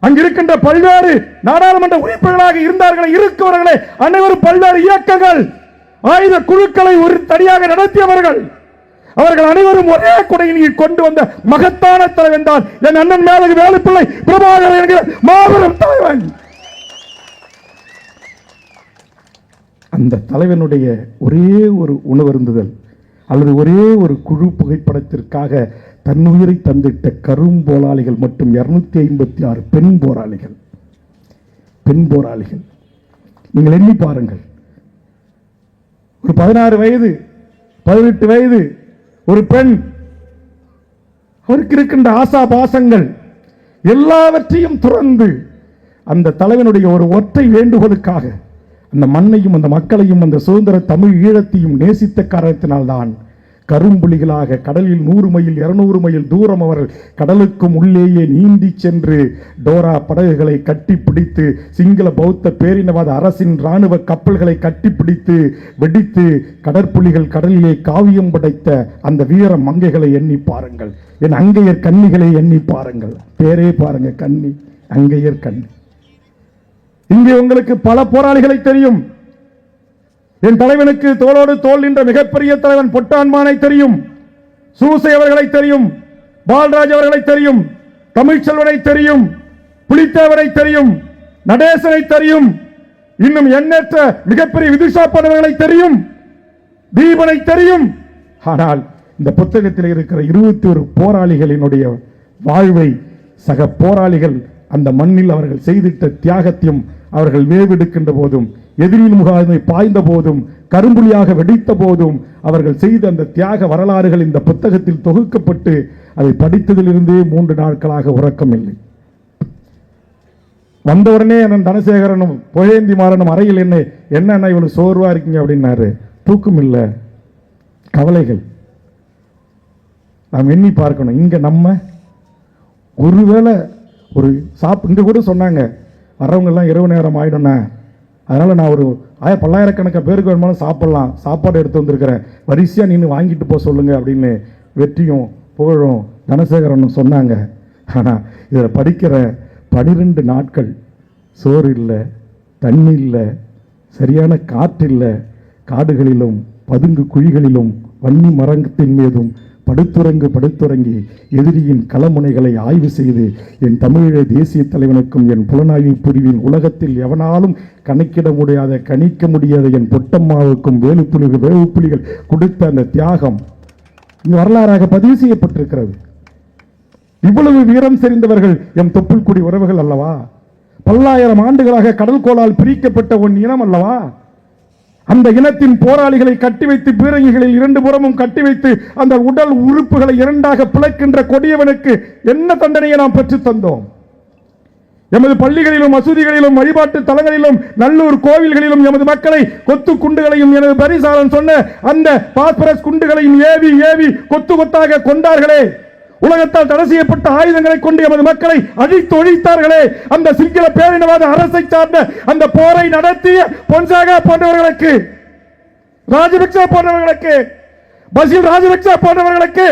அங்கிருக்கின்ற பல்வேறு நாடாளுமன்ற உறுப்பினர்களாக இருந்தார்களே, இருக்கிறவர்களே அனைவரும் பல்வேறு இயக்கங்கள், ஆயுத குழுக்களை ஒரு தனியாக நடத்தியவர்கள், அவர்கள் அனைவரும் ஒரே கொடையில் கொண்டு வந்த மகத்தான தலைவன் தான் என் அண்ணன் மேலகு வேலுப்பிள்ளை பிரபாகரன் என்கிற மாபெரும் தலைவன். அந்த தலைவனுடைய ஒரே ஒரு உணவருந்துதல் அல்லது ஒரே ஒரு குழு புகைப்படத்திற்காக தன்னுயிரை தந்திட்ட கரும்போராளிகள் மட்டும் 256 பெண் போராளிகள். நீங்கள் எண்ணி பாருங்கள். ஒரு 16 வயது 18 வயது ஒரு பெண், அவருக்கு இருக்கின்ற ஆசா பாசங்கள் எல்லாவற்றையும் துறந்து அந்த தலைவனுடைய ஒரு ஒற்றை வேண்டுகோளுக்காக அந்த மண்ணையும் அந்த மக்களையும் அந்த சுதந்திர தமிழ் ஈழத்தையும் நேசித்த காரணத்தினால்தான் கரும்புலிகளாக கடலில் 100 மைல் 200 மைல் தூரம் அவர்கள் கடலுக்கும் உள்ளேயே நீந்தி சென்று டோரா படகுகளை கட்டிப்பிடித்து சிங்கள பௌத்த பேரினவாத அரசின் இராணுவ கப்பல்களை கட்டிப்பிடித்து வெடித்து கடற்புலிகள் கடலிலே காவியம் படைத்த அந்த வீர மங்கைகளை எண்ணி பாருங்கள். என் அங்கையர் கன்னிகளை எண்ணி பாருங்கள். பேரே பாருங்க, கன்னி, அங்கையர் கன்னி. இங்கே உங்களுக்கு பல போராளிகளை தெரியும். என் தலைவனுக்கு தோளோடு தோள் நின்ற மிகப்பெரிய தலைவன் பொட்டான்மானை தெரியும், சூசை அவர்களை தெரியும், பால்ராஜ் அவர்களை தெரியும், தமிழ்ச்செல்வனை தெரியும், புலித்தேவரை தெரியும், நடேசனை தெரியும், இன்னும் எண்ணற்ற மிகப்பெரிய விதுஷா போன்றவர்களை தெரியும், தீபனை தெரியும். ஆனால் இந்த புத்தகத்தில் இருக்கிற 21 போராளிகளினுடைய வாழ்வை சக போராளிகள் அந்த மண்ணில் அவர்கள் செய்திட்ட தியாகத்தையும் அவர்கள் வேவெடுக்கின்ற போதும் எதிரின் முகாமை பாய்ந்த போதும் கரும்புலியாக வெடித்த போதும் அவர்கள் செய்த அந்த தியாக வரலாறுகள் இந்த புத்தகத்தில் தொகுக்கப்பட்டு அதை படித்ததிலிருந்தே 3 நாட்களாக உறக்கமில்லை. வந்தவுடனே அண்ணன் தனசேகரனும் புகழேந்தி மாறனும் அறையில் என்ன இவ்வளவு சோர்வா இருக்கீங்க அப்படின்னாரு. தூக்கம் இல்லை, கவலைகள். நாம் எண்ணி பார்க்கணும். இங்க நம்ம ஒருவேளை ஒரு இங்க கூட சொன்னாங்க வர்றவங்க எல்லாம் இரவு நேரம் ஆயிடும்னா, அதனால நான் ஒரு பல்லாயிரக்கணக்கான பேருக்கு வேணுமாலும் சாப்பிடலாம், சாப்பாடு எடுத்து வந்திருக்கிறேன், வரிசையா நின்று வாங்கிட்டு போக சொல்லுங்க அப்படின்னு வெற்றியும் புகழும் தனசேகரனும் சொன்னாங்க. ஆனா இதில் படிக்கிற 12 நாட்கள் சோறு இல்லை, தண்ணி இல்லை, சரியான காற்று இல்லை, காடுகளிலும் பதுங்கு குழிகளிலும் வன்னி மரத்தின் மீதும் படுத்துறங்கி எதிரியின் களமுனைகளை ஆய்வு செய்து என் தமிழீழ தேசிய தலைவனுக்கும் என் புலனாய்வு பிரிவின் உலகத்தில் எவனாலும் கணிக்க முடியாத என் பொட்டம்மாவுக்கும் வேலுப்புலிகள் கொடுத்த அந்த தியாகம் வரலாறாக பதிவு செய்யப்பட்டிருக்கிறது. இவ்வளவு வீரம் செறிந்தவர்கள் எம் தொப்புள்குடி உறவுகள் அல்லவா? பல்லாயிரம் ஆண்டுகளாக கடல் கோளால் பிரிக்கப்பட்ட ஒன் இனம் அல்லவா? அந்த இனத்தின் போராளிகளை கட்டி வைத்து பீரங்கிகளில் 2 புறமும் கட்டி வைத்து அந்த உடல் உறுப்புகளை 2ஆக பிளக்கின்ற கொடியவனுக்கு என்ன தண்டனையை நாம் பெற்று தந்தோம்? எமது பள்ளிகளிலும் மசூதிகளிலும் வழிபாட்டு தலங்களிலும் நல்லூர் கோவில்களிலும் எமது மக்களை கொத்து குண்டுகளையும் எனது பரிசாரன் சொன்ன அந்த பாஸ்பரஸ் குண்டுகளையும் ஏவி ஏவி கொத்து கொத்தாக கொண்டார்களே. உலகத்தால் தடை செய்யப்பட்ட ஆயுதங்களை கொண்டு எமது மக்களை அழித்து ஒழித்தார்களே. அந்த சிங்கள பேரினவாத அரசை சார்ந்த அந்த போரை நடத்திய பொன்சாகா போன்றவர்களுக்கு, ராஜபக்ச போன்றவர்களுக்கு, பசில் ராஜபக்ச போன்றவர்களுக்கு,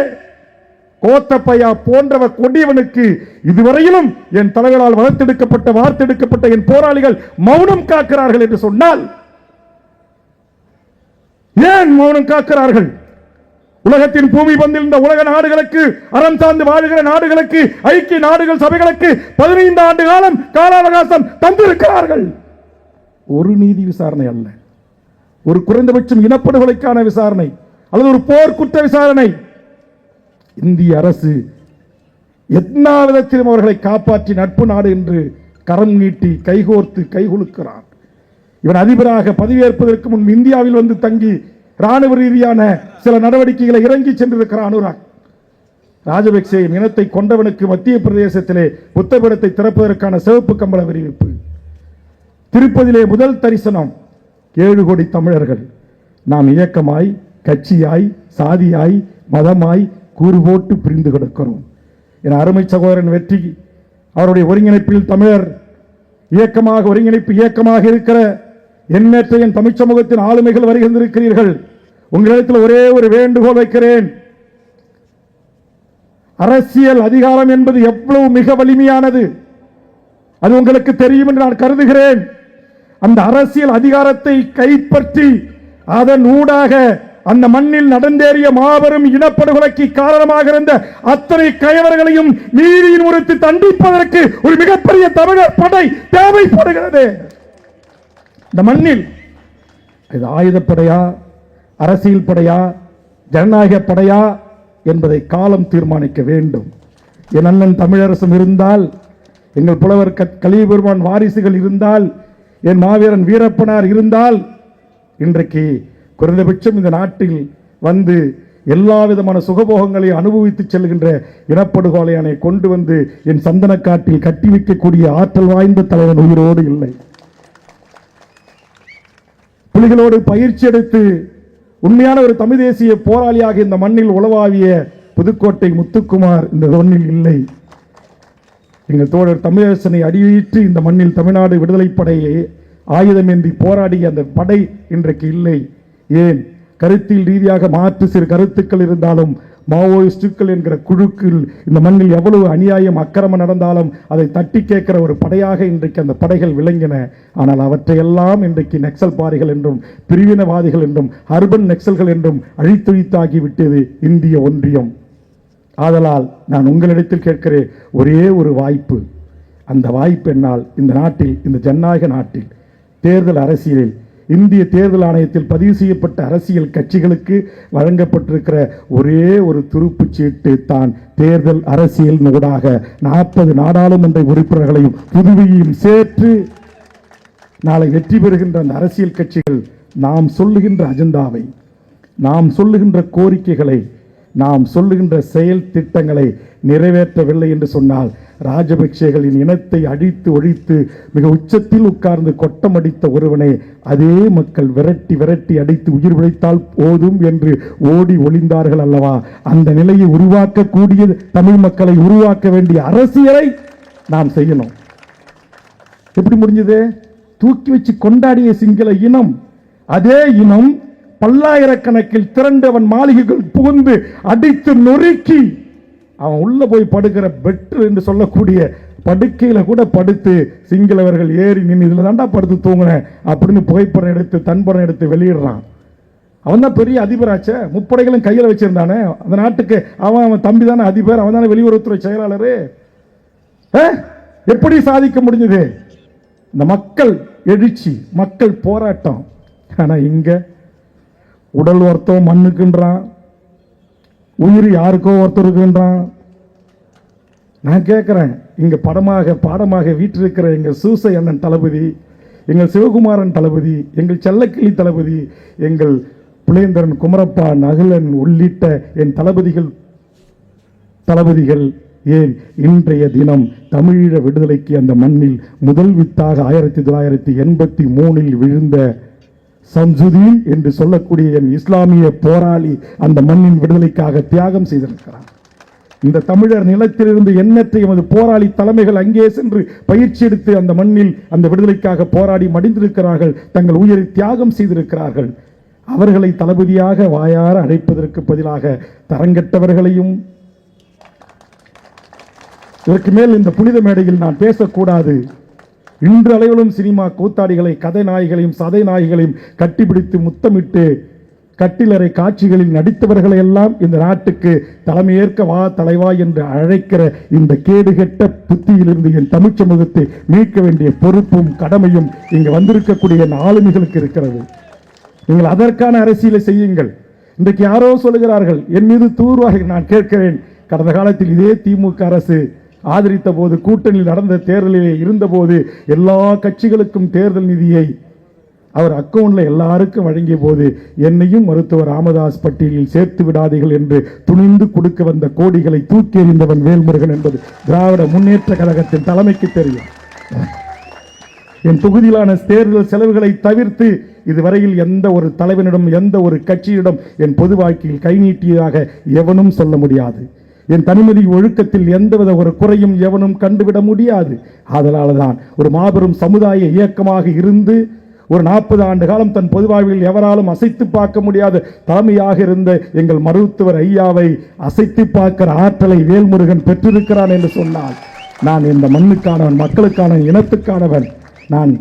கோத்தப்பையா போன்றவர் கொடியவனுக்கு இதுவரையிலும் என் தலைவர்களால் வளர்த்தெடுக்கப்பட்ட வார்த்தெடுக்கப்பட்ட என் போராளிகள் மௌனம் காக்கிறார்கள் என்று சொன்னால் ஏன் மௌனம் காக்கிறார்கள்? உலகத்தின் பூமி பந்தில் இந்த உலக நாடுகளுக்கு, அறம் சார்ந்து வாழ்கிற நாடுகளுக்கு, ஐக்கிய நாடுகள் சபைகளுக்கு 15 ஆண்டு காலம் கால அவகாசம் தந்திருக்கிறார்கள். ஒரு நீதி விசாரணை அல்ல, ஒரு குறைந்தபட்சம் இனப்படுகொலைக்கான விசாரணை அல்லது ஒரு போர்க்குற்ற விசாரணை. இந்திய அரசு எல்லா விதத்திலும் அவர்களை காப்பாற்றி நட்பு நாடு என்று கரம் நீட்டி கைகோர்த்து கைகுலுக்கிறான். இவன் அதிபராக பதவியேற்பதற்கு முன் இந்தியாவில் வந்து தங்கி ராணுவ ரீதியான சில நடவடிக்கைகளை இறங்கி சென்றிருக்கிற அனுராக் ராஜபக்சே இனத்தை கொண்டவனுக்கு மத்திய பிரதேசத்திலே புத்தபிடத்தை திறப்பதற்கான சிவப்பு கம்பள விரிவிப்பு. திருப்பதியிலே முதல் தரிசனம் 7 கோடி தமிழர்கள். நாம் இயக்கமாய், கட்சியாய், சாதியாய், மதமாய் கூறு போட்டு பிரிந்து கிடக்கிறோம். என் அருமை சகோதரன் வெற்றி அவருடைய ஒருங்கிணைப்பில் தமிழர் இயக்கமாக ஒருங்கிணைப்பு இயக்கமாக இருக்கிற எண்ணற்ற என் தமிழ் சமூகத்தின் ஆளுமைகள் வருகின்றிருக்கிறீர்கள். உங்களிடத்தில் ஒரே ஒரு வேண்டுகோள் வைக்கிறேன். அரசியல் அதிகாரம் என்பது எவ்வளவு மிக வலிமையானது அது உங்களுக்கு தெரியும் என்று நான் கருதுகிறேன். அந்த அரசியல் அதிகாரத்தை கைப்பற்றி அதன் ஊடாக அந்த மண்ணில் நடந்தேறிய மாபெரும் இனப்படுகொலைக்கு காரணமாக இருந்த அத்தனை கயவர்களையும் நீதியின் முறைத்து தண்டிப்பதற்கு ஒரு மிகப்பெரிய தமிழர் படை தேவைப்படுகிறது. இந்த மண்ணில் இது ஆயுதப்படையா, அரசியல் படையா, ஜனநாயக படையா என்பதை காலம் தீர்மானிக்க வேண்டும். என் அண்ணன் தமிழரசும் இருந்தால், எங்கள் புலவர் கலிபெருமான் வாரிசுகள் இருந்தால், என் மாவீரன் வீரப்பனார் இருந்தால், இன்றைக்கு குறைந்தபட்சம் இந்த நாட்டில் வந்து எல்லா விதமான சுகபோகங்களை அனுபவித்து செல்கின்ற இனப்படுகொலையானை கொண்டு வந்து என் சந்தனக்காட்டில் கட்டி வைக்கக்கூடிய ஆற்றல் வாய்ந்த தலைவன் உயிரோடு இல்லை. புலிகளோடு பயிற்சி எடுத்து உண்மையான ஒரு தமிழ் தேசிய போராளியாக இந்த மண்ணில் உளவாவிய புதுக்கோட்டை முத்துக்குமார் இந்த மண்ணில் இல்லை. எங்கள் தோழர் தமிழரசனை அடியேற்று இந்த மண்ணில் தமிழ்நாடு விடுதலைப் படையை ஆயுதமேந்தி போராடிய அந்த படை இன்றைக்கு இல்லை. ஏன்? கருத்தில் ரீதியாக மாற்று சிறு கருத்துக்கள் இருந்தாலும் மாவோயிஸ்டுகள் என்கிற குழுக்கள் இந்த மண்ணில் எவ்வளவு அநியாயம் அக்கிரமம் நடந்தாலும் அதை தட்டி கேட்கிற ஒரு படையாக இன்றைக்கு அந்த படைகள் விளங்கின. ஆனால் அவற்றையெல்லாம் இன்றைக்கு நக்சல் பாரிகள் என்றும் பிரிவினவாதிகள் என்றும் அர்பன் நக்சல்கள் என்றும் அழித்தொழித்தாகிவிட்டது இந்திய ஒன்றியம். ஆதலால் நான் உங்களிடத்தில் கேட்கிறேன், ஒரே ஒரு வாய்ப்பு. அந்த வாய்ப்பு என்னால் இந்த நாட்டில், இந்த ஜனநாயக நாட்டில் தேர்தல் அரசியலில் இந்திய தேர்தல் ஆணையத்தில் பதிவு செய்யப்பட்ட அரசியல் கட்சிகளுக்கு வழங்கப்பட்டிருக்கிற ஒரே ஒரு துருப்புச் சீட்டு தான் தேர்தல் அரசியல் ஊடாக 40 நாடாளுமன்ற உறுப்பினர்களையும் புதுவையையும் சேர்த்து நாளை வெற்றி பெறுகின்ற அந்த அரசியல் கட்சிகள் நாம் சொல்லுகின்ற அஜெண்டாவை, நாம் சொல்லுகின்ற கோரிக்கைகளை, நாம் சொல்லுகின்ற செயல் திட்டங்களை நிறைவேற்றவில்லை என்று சொன்னால் ராஜபக்சேகளின் இனத்தை அழித்து ஒழித்து மிக உச்சத்தில் உட்கார்ந்து கொட்டமடித்த ஒருவனை அதே மக்கள் விரட்டி விரட்டி அடித்து உயிர் பிழைத்தால் போதும் என்று ஓடி ஒளிந்தார்கள் அல்லவா? அந்த நிலையை உருவாக்கக்கூடிய தமிழ் மக்களை உருவாக்க வேண்டிய அரசியலை நாம் செய்யணும். எப்படி முடிஞ்சது? தூக்கி வச்சு கொண்டாடிய சிங்கள இனம், அதே இனம் பல்லாயிரக்கணக்கில் திரண்டவன் மாளிகைகள் புகுந்து அடித்து நொறுக்கி அவன் உள்ள போய் படுக்கிற பெட்ரு என்று சொல்லக்கூடிய படுக்கையில கூட படுத்து சிங்களவர்கள் ஏறி நின்று இதுல தாண்டா படுத்து தூங்கினேன் அப்படின்னு புகைப்படம் எடுத்து தன்படம் எடுத்து வெளியிடுறான். அவன் தான் பெரிய அதிபராச்சே, முப்படைகளும் கையில் வச்சிருந்தானே அந்த நாட்டுக்கு. அவன் தம்பி தானே அதிபர், அவன் தானே வெளியுறவுத்துறை செயலாளர். எப்படி சாதிக்க முடிஞ்சது? இந்த மக்கள் எழுச்சி, மக்கள் போராட்டம். ஆனா இங்க உடல் ஒருத்தம் மண்ணுக்குன்றான், உயிர் யாருக்கோ ஒருத்தருக்குன்றான். நான் கேட்கிறேன், இங்க பாடமாக வீற்றிருக்கிற எங்கள் சூசை அண்ணன் தளபதி, எங்கள் சிவகுமாரன் தளபதி, எங்கள் செல்லக்கிளி தளபதி, எங்கள் புலேந்திரன், குமரப்பா, நகுலன் உள்ளிட்ட என் தளபதிகள் ஏன் இன்றைய தினம் தமிழீழ விடுதலைக்கு அந்த மண்ணில் முதல் வித்தாக 1983 விழுந்த சம்சுதீன் என்று சொல்லக்கூடிய என் இஸ்லாமிய போராளி அந்த மண்ணின் விடுதலைக்காக தியாகம் செய்திருக்கிறார். இந்த தமிழர் நிலத்திலிருந்து எண்ணற்ற எமது போராளி தலைமைகள் அங்கே சென்று பயிற்சி எடுத்து அந்த மண்ணில் அந்த விடுதலைக்காக போராடி மடிந்திருக்கிறார்கள், தங்கள் உயிரை தியாகம் செய்திருக்கிறார்கள். அவர்களை தளபதியாக வாயார அழைப்பதற்கு பதிலாக தரங்கெட்டவர்களையும், இதற்கு மேல் இந்த புனித மேடையில் நான் பேசக்கூடாது, இன்று அளவிலும் சினிமா கூத்தாடிகளை, கதை நாய்களையும் சதை நாய்களையும் கட்டிப்பிடித்து முத்தமிட்டு கட்டிலறை காட்சிகளில் நடித்தவர்களை எல்லாம் இந்த நாட்டுக்கு தலைமையேற்க வா தலைவா என்று அழைக்கிற இந்த கேடுகெட்ட புத்தியிலிருந்து என் தமிழ் சமூகத்தை மீட்க வேண்டிய பொறுப்பும் கடமையும் இங்கு வந்திருக்கக்கூடிய ஆளுமைகளுக்கு இருக்கிறது. நீங்கள் அதற்கான அரசியலை செய்யுங்கள். இன்றைக்கு யாரோ சொல்லுகிறார்கள் என் மீது தூர்வாக. நான் கேட்கிறேன், கடந்த காலத்தில் இதே திமுக அரசு ஆதரித்த போது, கூட்டணியில் நடந்த தேர்தலில் இருந்தபோது எல்லா கட்சிகளுக்கும் தேர்தல் நிதியை அவர் அக்கவுண்ட்ல எல்லாருக்கும் வழங்கிய போது என்னையும் மருத்துவர் ராமதாஸ் பட்டியலில் சேர்த்து விடாதீர்கள் என்று துணிந்து கொடுக்க வந்த கோடிகளை தூக்கி எறிந்தவன் வேல்முருகன் என்பது திராவிட முன்னேற்ற கழகத்தின் தலைமைக்கு தெரியும். என் தொகுதியிலான தேர்தல் செலவுகளை தவிர்த்து இதுவரையில் எந்த ஒரு தலைவனிடம், எந்த ஒரு கட்சியிடம் என் பொது வாழ்க்கையில் கை நீட்டியதாக எவனும் சொல்ல முடியாது. என் தனிமதி ஒழுக்கத்தில் எந்தவித ஒரு குறையும் எவனும் கண்டுவிட முடியாது. அதனால்தான் ஒரு மாபெரும் சமுதாய இயக்கமாக இருந்து ஒரு 40 ஆண்டு காலம் தன் பொது வாழ்வில் எவராலும் அசைத்து பார்க்க முடியாத தலைமையாக இருந்த எங்கள் மருத்துவர் ஐயாவை அசைத்து பார்க்கிற ஆற்றலை வேல்முருகன் பெற்றிருக்கிறான் என்று சொன்னால் நான் இந்த மண்ணுக்கானவன், மக்களுக்கான, இனத்துக்கானவன். நான்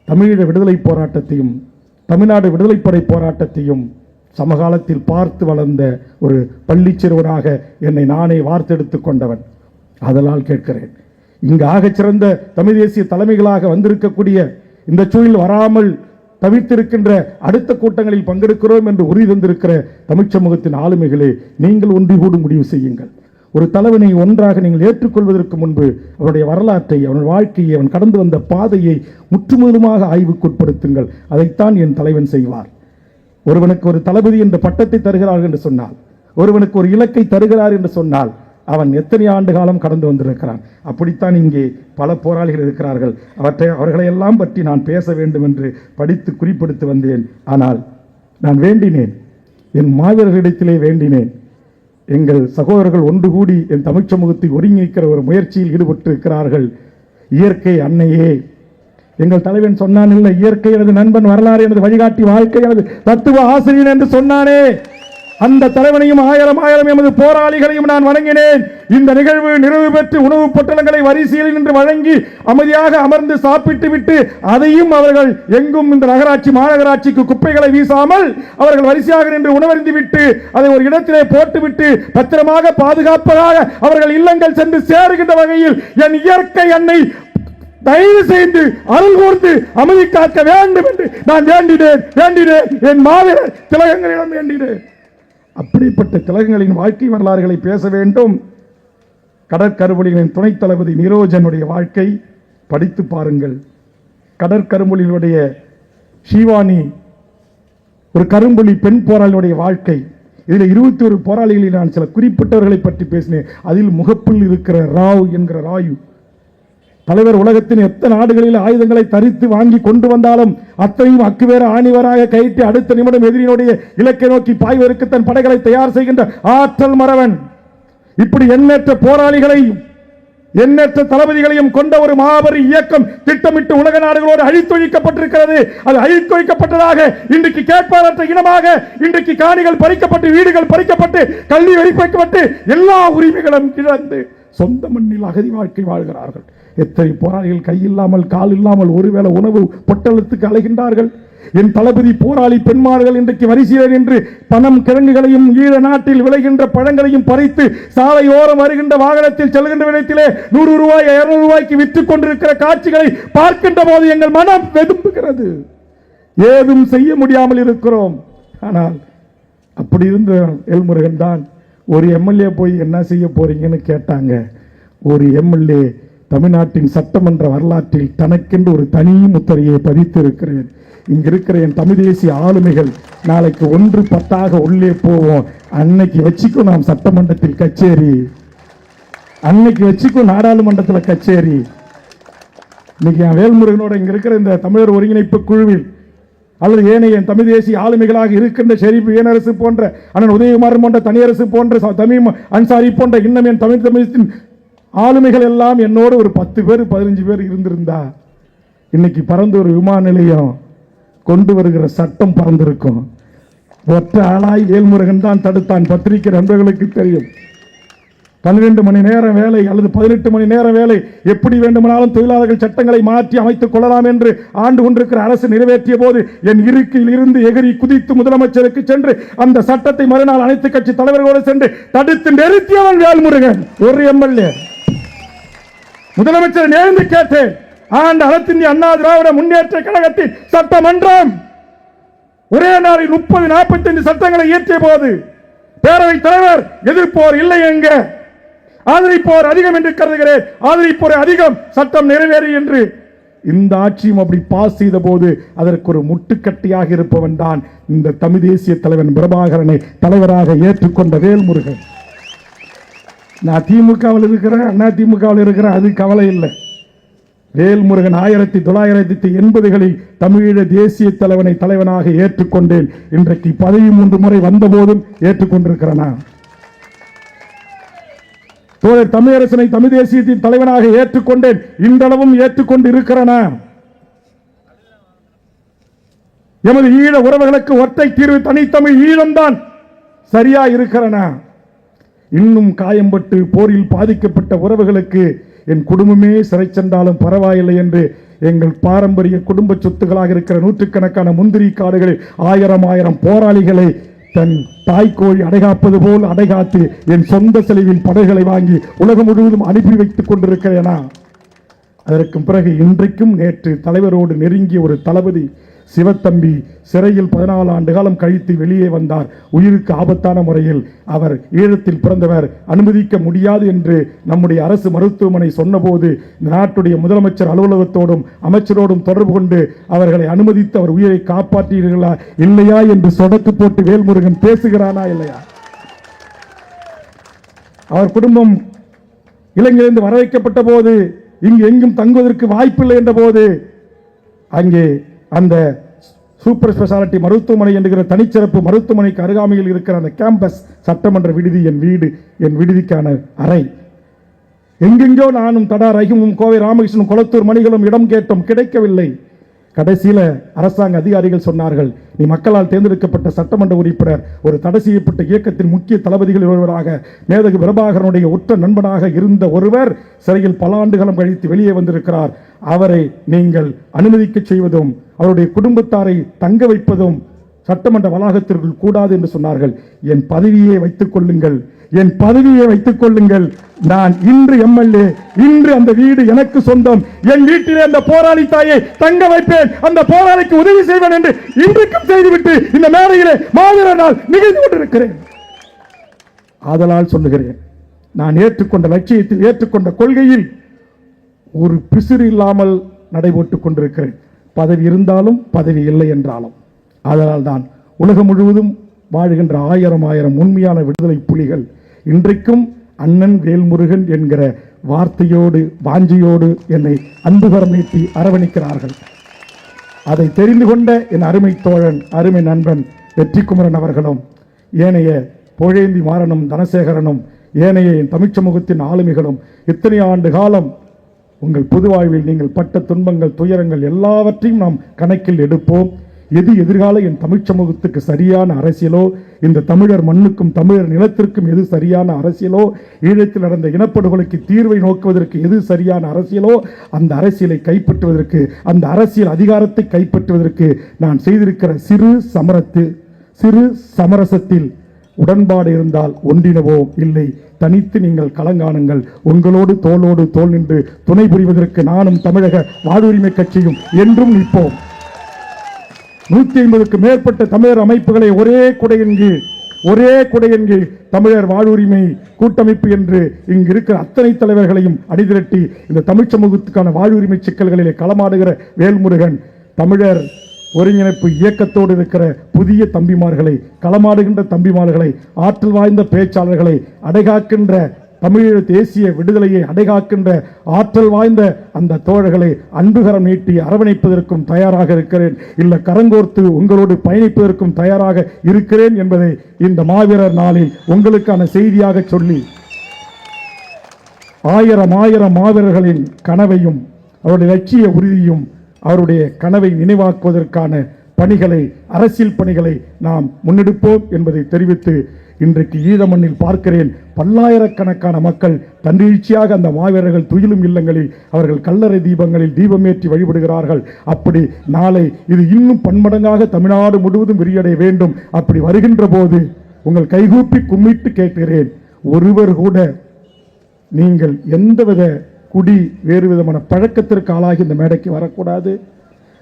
தமிழீழ விடுதலை போராட்டத்தையும் தமிழ்நாடு விடுதலைப்படை போராட்டத்தையும் சமகாலத்தில் பார்த்து வளர்ந்த ஒரு பள்ளி சிறுவனாக என்னை நானே வார்த்தெடுத்து கொண்டவன். அதனால் கேட்கிறேன், இங்கு ஆகச் சிறந்த தமிழ் தேசிய தலைமைகளாக வந்திருக்கக்கூடிய இந்த சூழல் வராமல் தவிர்த்திருக்கின்ற அடுத்த கூட்டங்களில் பங்கெடுக்கிறோம் என்று உறுதி தந்திருக்கிற தமிழ் சமூகத்தின் ஆளுமைகளே, நீங்கள் ஒன்று கூடும் முடிவு செய்யுங்கள். ஒரு தலைவனை ஒன்றாக நீங்கள் ஏற்றுக்கொள்வதற்கு முன்பு அவனுடைய வரலாற்றை, அவன் வாழ்க்கையை, அவன் கடந்து வந்த பாதையை முற்றுமுழுமாக ஆய்வுக்குட்படுத்துங்கள். அதைத்தான் என் தலைவன் செய்வார். ஒருவனுக்கு ஒரு தளபதி என்ற பட்டத்தை தருகிறார் என்று சொன்னால், ஒருவனுக்கு ஒரு இலக்கை தருகிறார் என்று சொன்னால் அவன் எத்தனை ஆண்டு காலம் கடந்து வந்திருக்கிறான். அப்படித்தான் இங்கே பல போராளிகள் இருக்கிறார்கள். அவர்களையெல்லாம் பற்றி நான் பேச வேண்டும் என்று படித்து குறிப்பிடுத்து வந்தேன். ஆனால் நான் வேண்டினேன், என் மாவீரர்களிடத்திலே வேண்டினேன். எங்கள் சகோதரர்கள் ஒன்று கூடி என் தமிழ் சமூகத்தை ஒருங்கிணைக்கிற ஒரு முயற்சியில் ஈடுபட்டு இருக்கிறார்கள். இயற்கை அன்னையே, எங்கள் தலைவன் சொன்னான், இல்லை இயற்கை எனது நண்பன், வரலாறு எனது வழிகாட்டி, வாழ்க்கை எனது தத்துவ ஆசிரியர் என்று சொன்னானே, அந்த தலைவனையும் ஆயிரம் ஆயிரம் எமது போராளிகளையும் நான் வணங்கினேன். இந்த நிகழ்வு நிறைவு பெற்று உணவுப் பொட்டலங்களை வரிசையில் நின்று வழங்கி அமைதியாக அமர்ந்து சாப்பிட்டு விட்டு அதையும் அவர்கள் எங்கும் இந்த நகராட்சி மாநகராட்சிக்கு குப்பைகளை வீசாமல் அவர்கள் வரிசையாக நின்று உணவருந்தி விட்டு அதை ஒரு இடத்திலே போட்டுவிட்டு பத்திரமாக பாதுகாப்பதாக அவர்கள் இல்லங்கள் சென்று சேருகின்ற வகையில் என் இயற்கை அன்னை தயவு செய்து அருள் கூர்ந்து அமைதி காக்க வேண்டும் என்று நான் வேண்டினேன். என் மாவீரர் திலகங்களிடம் வேண்டினேன். அப்படிப்பட்ட திலகங்களின் வாழ்க்கை வரலாறுகளை பேச வேண்டும். கடற்கரும்புலிகளின் துணைத் தளபதி நிரோஜனுடைய வாழ்க்கை படித்து பாருங்கள். கடற்கரும்புலிகளுடைய ஷிவானி ஒரு கரும்புலி பெண் போராளியுடைய வாழ்க்கை. இதில் 21 போராளிகளில் நான் சில குறிப்பிட்டவர்களை பற்றி பேசினேன். அதில் முகப்பில் இருக்கிற ராவ் என்கிற ராயு தலைவர் உலகத்தின் எத்தனை நாடுகளில் ஆயுதங்களை தரித்து வாங்கி கொண்டு வந்தாலும் அத்தனையும் அக்குவேற ஆணிவராக கைட்டு அடுத்த நிமிடம் எதிரினுடைய இலக்கை நோக்கி பாய்வதற்கு தன் படைகளை தயார் செய்கின்ற ஆற்றல் மறவன். இப்படி எண்ணற்ற போராளிகளையும் எண்ணற்ற தளபதிகளையும் கொண்ட ஒரு மாபெரும் இயக்கம் திட்டமிட்டு உலக நாடுகளோடு அழித்தொழிக்கப்பட்டிருக்கிறது. அது அழித்தொழிக்கப்பட்டதாக இன்றைக்கு கேட்பாளற்ற இனமாக இன்றைக்கு காணிகள் பறிக்கப்பட்டு, வீடுகள் பறிக்கப்பட்டு, கல்வி வைக்கப்பட்டு, எல்லா உரிமைகளும் இழந்து சொந்த மண்ணில் அகதி வாழ்க்கை வாழ்கிறார்கள். எத்தனை போராளிகள் கையில்லாமல் கால் இல்லாமல் ஒருவேளை உணவு பொட்டலத்துக்கு அலைகின்றார்கள். என் தளபதி போராளி பெண்மார்கள் இன்றைக்கு வரிசையில் நின்று பணம் கிழங்குகளையும் ஈழ நாட்டில் விளைகின்ற பழங்களையும் பறித்து சாலையோரம் வருகின்ற வாகனத்தில் செல்கின்ற விதத்திலே 100 ரூபாய் 200 ரூபாய்க்கு விற்றுக் கொண்டிருக்கிற காட்சிகளை பார்க்கின்ற போது எங்கள் மனம் வெதும்புகிறது. ஏதும் செய்ய முடியாமல் இருக்கிறோம். ஆனால் அப்படி இருந்த வேல்முருகன் தான் ஒரு எம்எல்ஏ போய் என்ன செய்ய போறீங்கன்னு கேட்டாங்க. ஒரு எம்எல்ஏ தமிழ்நாட்டின் சட்டமன்ற வரலாற்றில் தனக்கென்று ஒரு தனி முத்திரையை பதித்து இருக்கிறேன். இங்க இருக்கிற என் தமிழ் தேசிய ஆளுமைகள் நாளைக்கு 1-10 உள்ளே போவோம். அன்னைக்கு வச்சுக்கும் நாம் சட்டமன்றத்தில் கச்சேரி, அன்னைக்கு வச்சுக்கும் நாடாளுமன்றத்தில் கச்சேரி. இன்னைக்கு என் வேல்முருகனோட இங்க இருக்கிற இந்த தமிழர் ஒருங்கிணைப்பு குழுவில் அல்லது ஏனைய தமிழ் தேசிய ஆளுமைகளாக இருக்கின்ற ஷெரீப் ஏனரசு போன்ற அண்ணன் உதயகுமார் போன்ற தனியரசு போன்ற தமிழ் அன்சாரி போன்ற இன்னும் என் தமிழத்தின் ஆளுமைகள் எல்லாம் என்னோடு ஒரு 10 பேர் 15 பேர் இருந்திருந்தா இன்னைக்கு பறந்தூர் விமான நிலையம் கொண்டு வருகிற சட்டம் பறந்திருக்கும். ஒற்ற ஆளாய் வேல்முருகன் தான் தடுத்தான். பத்திரிகை நண்பர்களுக்கு தெரியும். 12 மணி நேரம் வேலை அல்லது 18 மணி நேரம் வேலை எப்படி வேண்டுமானாலும் தொழிலாளர்கள் சட்டங்களை மாற்றி அமைத்துக் கொள்ளலாம் என்று ஆண்டு கொண்டிருக்கிற அரசு நிறைவேற்றிய போது என் இருக்கையில் இருந்து எகிரி குதித்து முதலமைச்சருக்கு சென்று அந்த சட்டத்தை மறுநாள் அனைத்து கட்சி தலைவர்களோடு சென்று தடுத்து நிறுத்தியவன் வேல்முருகன். ஒரு எம்எல்ஏ முதலமைச்சர் நேர்ந்து கேட்டேன். ஆண்டு அனைத்திந்திய அண்ணா திராவிட முன்னேற்ற கழகத்தின் சட்டமன்றம் ஒரே நாளில் 30-45 சட்டங்களை இயற்றிய போது பேரவைத் தலைவர் எதிர்ப்போர் இல்லை எங்க, ஆதரிப்போர் அதிகம் என்று கருதுகிறேன், ஆதரிப்போர் அதிகம், சட்டம் நிறைவேறி என்று இந்த ஆட்சியும் அப்படி பாஸ் செய்த போது அதற்கு ஒரு முட்டுக்கட்டியாக இருப்பவன் தான் இந்த தமிழ் தேசிய தலைவன் பிரபாகரனை தலைவராக ஏற்றுக்கொண்ட வேல்முருகன். நான் திமுகவில் இருக்கிறேன், அண்ணா திமுகவில் இருக்கிறேன், அது கவலை இல்லை. வேல்முருகன் 1980களில் தமிழீழ தேசிய தலைவனை தலைவனாக ஏற்றுக்கொண்டேன். இன்றைக்கு 13 முறை வந்த போதும் ஏற்றுக்கொண்டிருக்கிறேனா? தோழர் தமிழரசனை தமிழ் தேசியத்தின் தலைவனாக ஏற்றுக்கொண்டேன், இன்றளவும் ஏற்றுக்கொண்டு இருக்கிறேனா? எமது ஈழ உறவுகளுக்கு ஒற்றை தீர்வு தனித்தமிழ் ஈழம்தான் சரியா இருக்கிறேனா? இன்னும் காயம்பட்டு போரில் பாதிக்கப்பட்ட உறவுகளுக்கு என் குடும்பமே சிறை சென்றாலும் பரவாயில்லை என்று எங்கள் பாரம்பரிய குடும்ப சொத்துக்களாக இருக்கிற நூற்றுக்கணக்கான முந்திரி காடுகளில் 1000 போராளிகளை தன் தாய்க்கோழி அடைகாப்பது போல் அடைகாத்து என் சொந்த செலவில் படைகளை வாங்கி உலகம் முழுவதும் அனுப்பி வைத்துக் கொண்டிருக்கிறேனா? அதற்கு பிறகு இன்றைக்கும் நேற்று தலைவரோடு நெருங்கிய ஒரு தளபதி சிவத்தம்பி சிறையில் 14 ஆண்டு காலம் கழித்து வெளியே வந்தார். உயிருக்கு ஆபத்தான முறையில். அவர் ஈழத்தில் பிறந்தவர், அனுமதிக்க முடியாது என்று நம்முடைய அரசு மருத்துவமனை சொன்னபோது இந்த நாட்டுடைய முதலமைச்சர் அலுவலகத்தோடும் அமைச்சரோடும் தொடர்பு கொண்டு அவர்களை அனுமதித்து அவர் உயிரை காப்பாற்றீர்களா இல்லையா என்று சொடக்கு போட்டு வேல்முருகன் பேசுகிறானா இல்லையா? அவர் குடும்பம் இலங்கையிலிருந்து வர வைக்கப்பட்ட போது இங்கு எங்கும் தங்குவதற்கு வாய்ப்பில்லை என்ற போது அங்கே அந்த சூப்பர் ஸ்பெஷாலிட்டி மருத்துவமனை என்கிற தனிச்சிறப்பு மருத்துவமனைக்கு அருகாமையில் இருக்கிற அந்த கேம்பஸ் சட்டமன்ற விடுதி என் வீடு, என் விடுதிக்கான அறை. எங்கெங்கோ நானும் தடா ரஹீமும் கோவை ராமகிருஷ்ணன் குளத்தூர் மணிகளும் இடம் கேட்டோம், கிடைக்கவில்லை. கடைசியில் அரசாங்க அதிகாரிகள் சொன்னார்கள், நீ மக்களால் தேர்ந்தெடுக்கப்பட்ட சட்டமன்ற உறுப்பினர், ஒரு தடை செய்யப்பட்ட இயக்கத்தின் முக்கிய தளபதிகளில் ஒருவராக மேதகு பிரபாகரனுடைய உற்ற நண்பனாக இருந்த ஒருவர் சிறையில் பல ஆண்டுகளும் கழித்து வெளியே வந்திருக்கிறார். அவரை நீங்கள் அனுமதிக்க செய்வதும் அவருடைய குடும்பத்தாரை தங்க வைப்பதும் சட்டமன்ற வளாகத்திற்குள் கூடாது என்று சொன்னார்கள். என் பதவியை வைத்துக் கொள்ளுங்கள், என் பதவியை வைத்துக் கொள்ளுங்கள். நான் இன்று எம்எல்ஏ, இன்று அந்த வீடு எனக்கு சொந்தம். என் வீட்டிலே அந்த போராளி தாயை தங்க வைப்பேன், அந்த போராளிக்கு உதவி செய்வேன் என்று இன்றைக்கும் செய்துவிட்டு இந்த மேடையிலே மாவீரர் நாள் நிகழ்ந்து கொண்டிருக்கிறேன். ஆதலால் சொல்லுகிறேன், நான் ஏற்றுக்கொண்ட லட்சியத்தில், ஏற்றுக்கொண்ட கொள்கையில் ஒரு பிசிறு இல்லாமல் நடைபோட்டுக் கொண்டிருக்கிறேன். பதவி இருந்தாலும் பதவி இல்லை என்றாலும். அதனால் தான் உலகம் முழுவதும் வாழ்கின்ற ஆயிரம் உண்மையான விடுதலை புலிகள் இன்றைக்கும் அண்ணன் வேல்முருகன் என்கிற வார்த்தையோடு வாஞ்சியோடு என்னை அன்புகரம் நீட்டி அரவணைக்கிறார்கள். அதை தெரிந்து கொண்ட என் அருமை தோழன், அருமை நண்பன் வெற்றிக்குமரன் அவர்களும், ஏனைய புகழேந்தி மாறனும் தனசேகரனும், ஏனைய என் தமிழ் சமூகத்தின் ஆளுமைகளும், இத்தனை ஆண்டு காலம் உங்கள் பொது வாழ்வில் நீங்கள் பட்ட துன்பங்கள், துயரங்கள் எல்லாவற்றையும் நாம் கணக்கில் எடுப்போம். எது எதிர்கால என் தமிழ் சமூகத்துக்கு சரியான அரசியலோ, இந்த தமிழர் மண்ணுக்கும் தமிழர் நிலத்திற்கும் எது சரியான அரசியலோ, ஈழத்தில் நடந்த இனப்படுகொலைக்கு தீர்வை நோக்குவதற்கு எது சரியான அரசியலோ, அந்த அரசியலை கைப்பற்றுவதற்கு, அந்த அரசியல் அதிகாரத்தை கைப்பற்றுவதற்கு நான் செய்திருக்கிற சிறு சமரசத்தில் உடன்பாடு இருந்தால் ஒன்றினவோம், இல்லை தனித்து நீங்கள் களங்காணுங்கள். உங்களோடு தோளோடு தோள் நின்று துணை புரிவதற்கு நானும் தமிழக வாழ்வுரிமை கட்சியும் என்றும் நிற்போம். 150க்கும் மேற்பட்ட தமிழர் அமைப்புகளை ஒரே குடையின் கீழ் தமிழர் வாழ்வுரிமை கூட்டமைப்பு என்று இங்கு இருக்கிற அத்தனை தலைவர்களையும் அணிதிரட்டி இந்த தமிழ் சமூகத்துக்கான வாழ்வுரிமை சிக்கல்களிலே களமாடுகிற வேல்முருகன், தமிழர் ஒருங்கிணைப்பு இயக்கத்தோடு இருக்கிற புதிய தம்பிமார்களை, களமாடுகின்ற தம்பிமார்களை, ஆற்றல் வாய்ந்த பேச்சாளர்களை, அடைகாக்கின்ற தமிழீழ தேசிய விடுதலையை அடைகாக்கின்ற ஆற்றல் வாய்ந்த அந்த தோழர்களை அன்புகரம் நீட்டி அரவணைப்பதற்கும் தயாராக இருக்கிறேன். இல்லை கரங்கோர்த்து உங்களோடு பயணிப்பதற்கும் தயாராக இருக்கிறேன் என்பதை இந்த மாவீரர் நாளில் உங்களுக்கான செய்தியாக சொல்லி, ஆயிரம் மாவீரர்களின் கனவையும் அவருடைய லட்சிய உறுதியும் அவருடைய கனவை நினைவாக்குவதற்கான பணிகளை, அரசியல் பணிகளை நாம் முன்னெடுப்போம் என்பதை தெரிவித்து, இன்றைக்கு ஈழ மண்ணில் பார்க்கிறேன், பல்லாயிரக்கணக்கான மக்கள் தன்னெழுச்சியாக அந்த மாவீரர்கள் துயிலும் இல்லங்களில் அவர்கள் கல்லறை தீபங்களில் தீபமேற்றி வழிபடுகிறார்கள். அப்படி நாளை இது இன்னும் பன்மடங்காக தமிழ்நாடு முழுவதும் விரியடைய வேண்டும். அப்படி வருகின்ற போது உங்கள் கைகூப்பி கும்பிட்டு கேட்கிறேன், ஒருவர் கூட நீங்கள் எந்தவித குடி வேறு விதமான பழக்கத்திற்கு ஆளாகி இந்த மேடைக்கு வரக்கூடாது.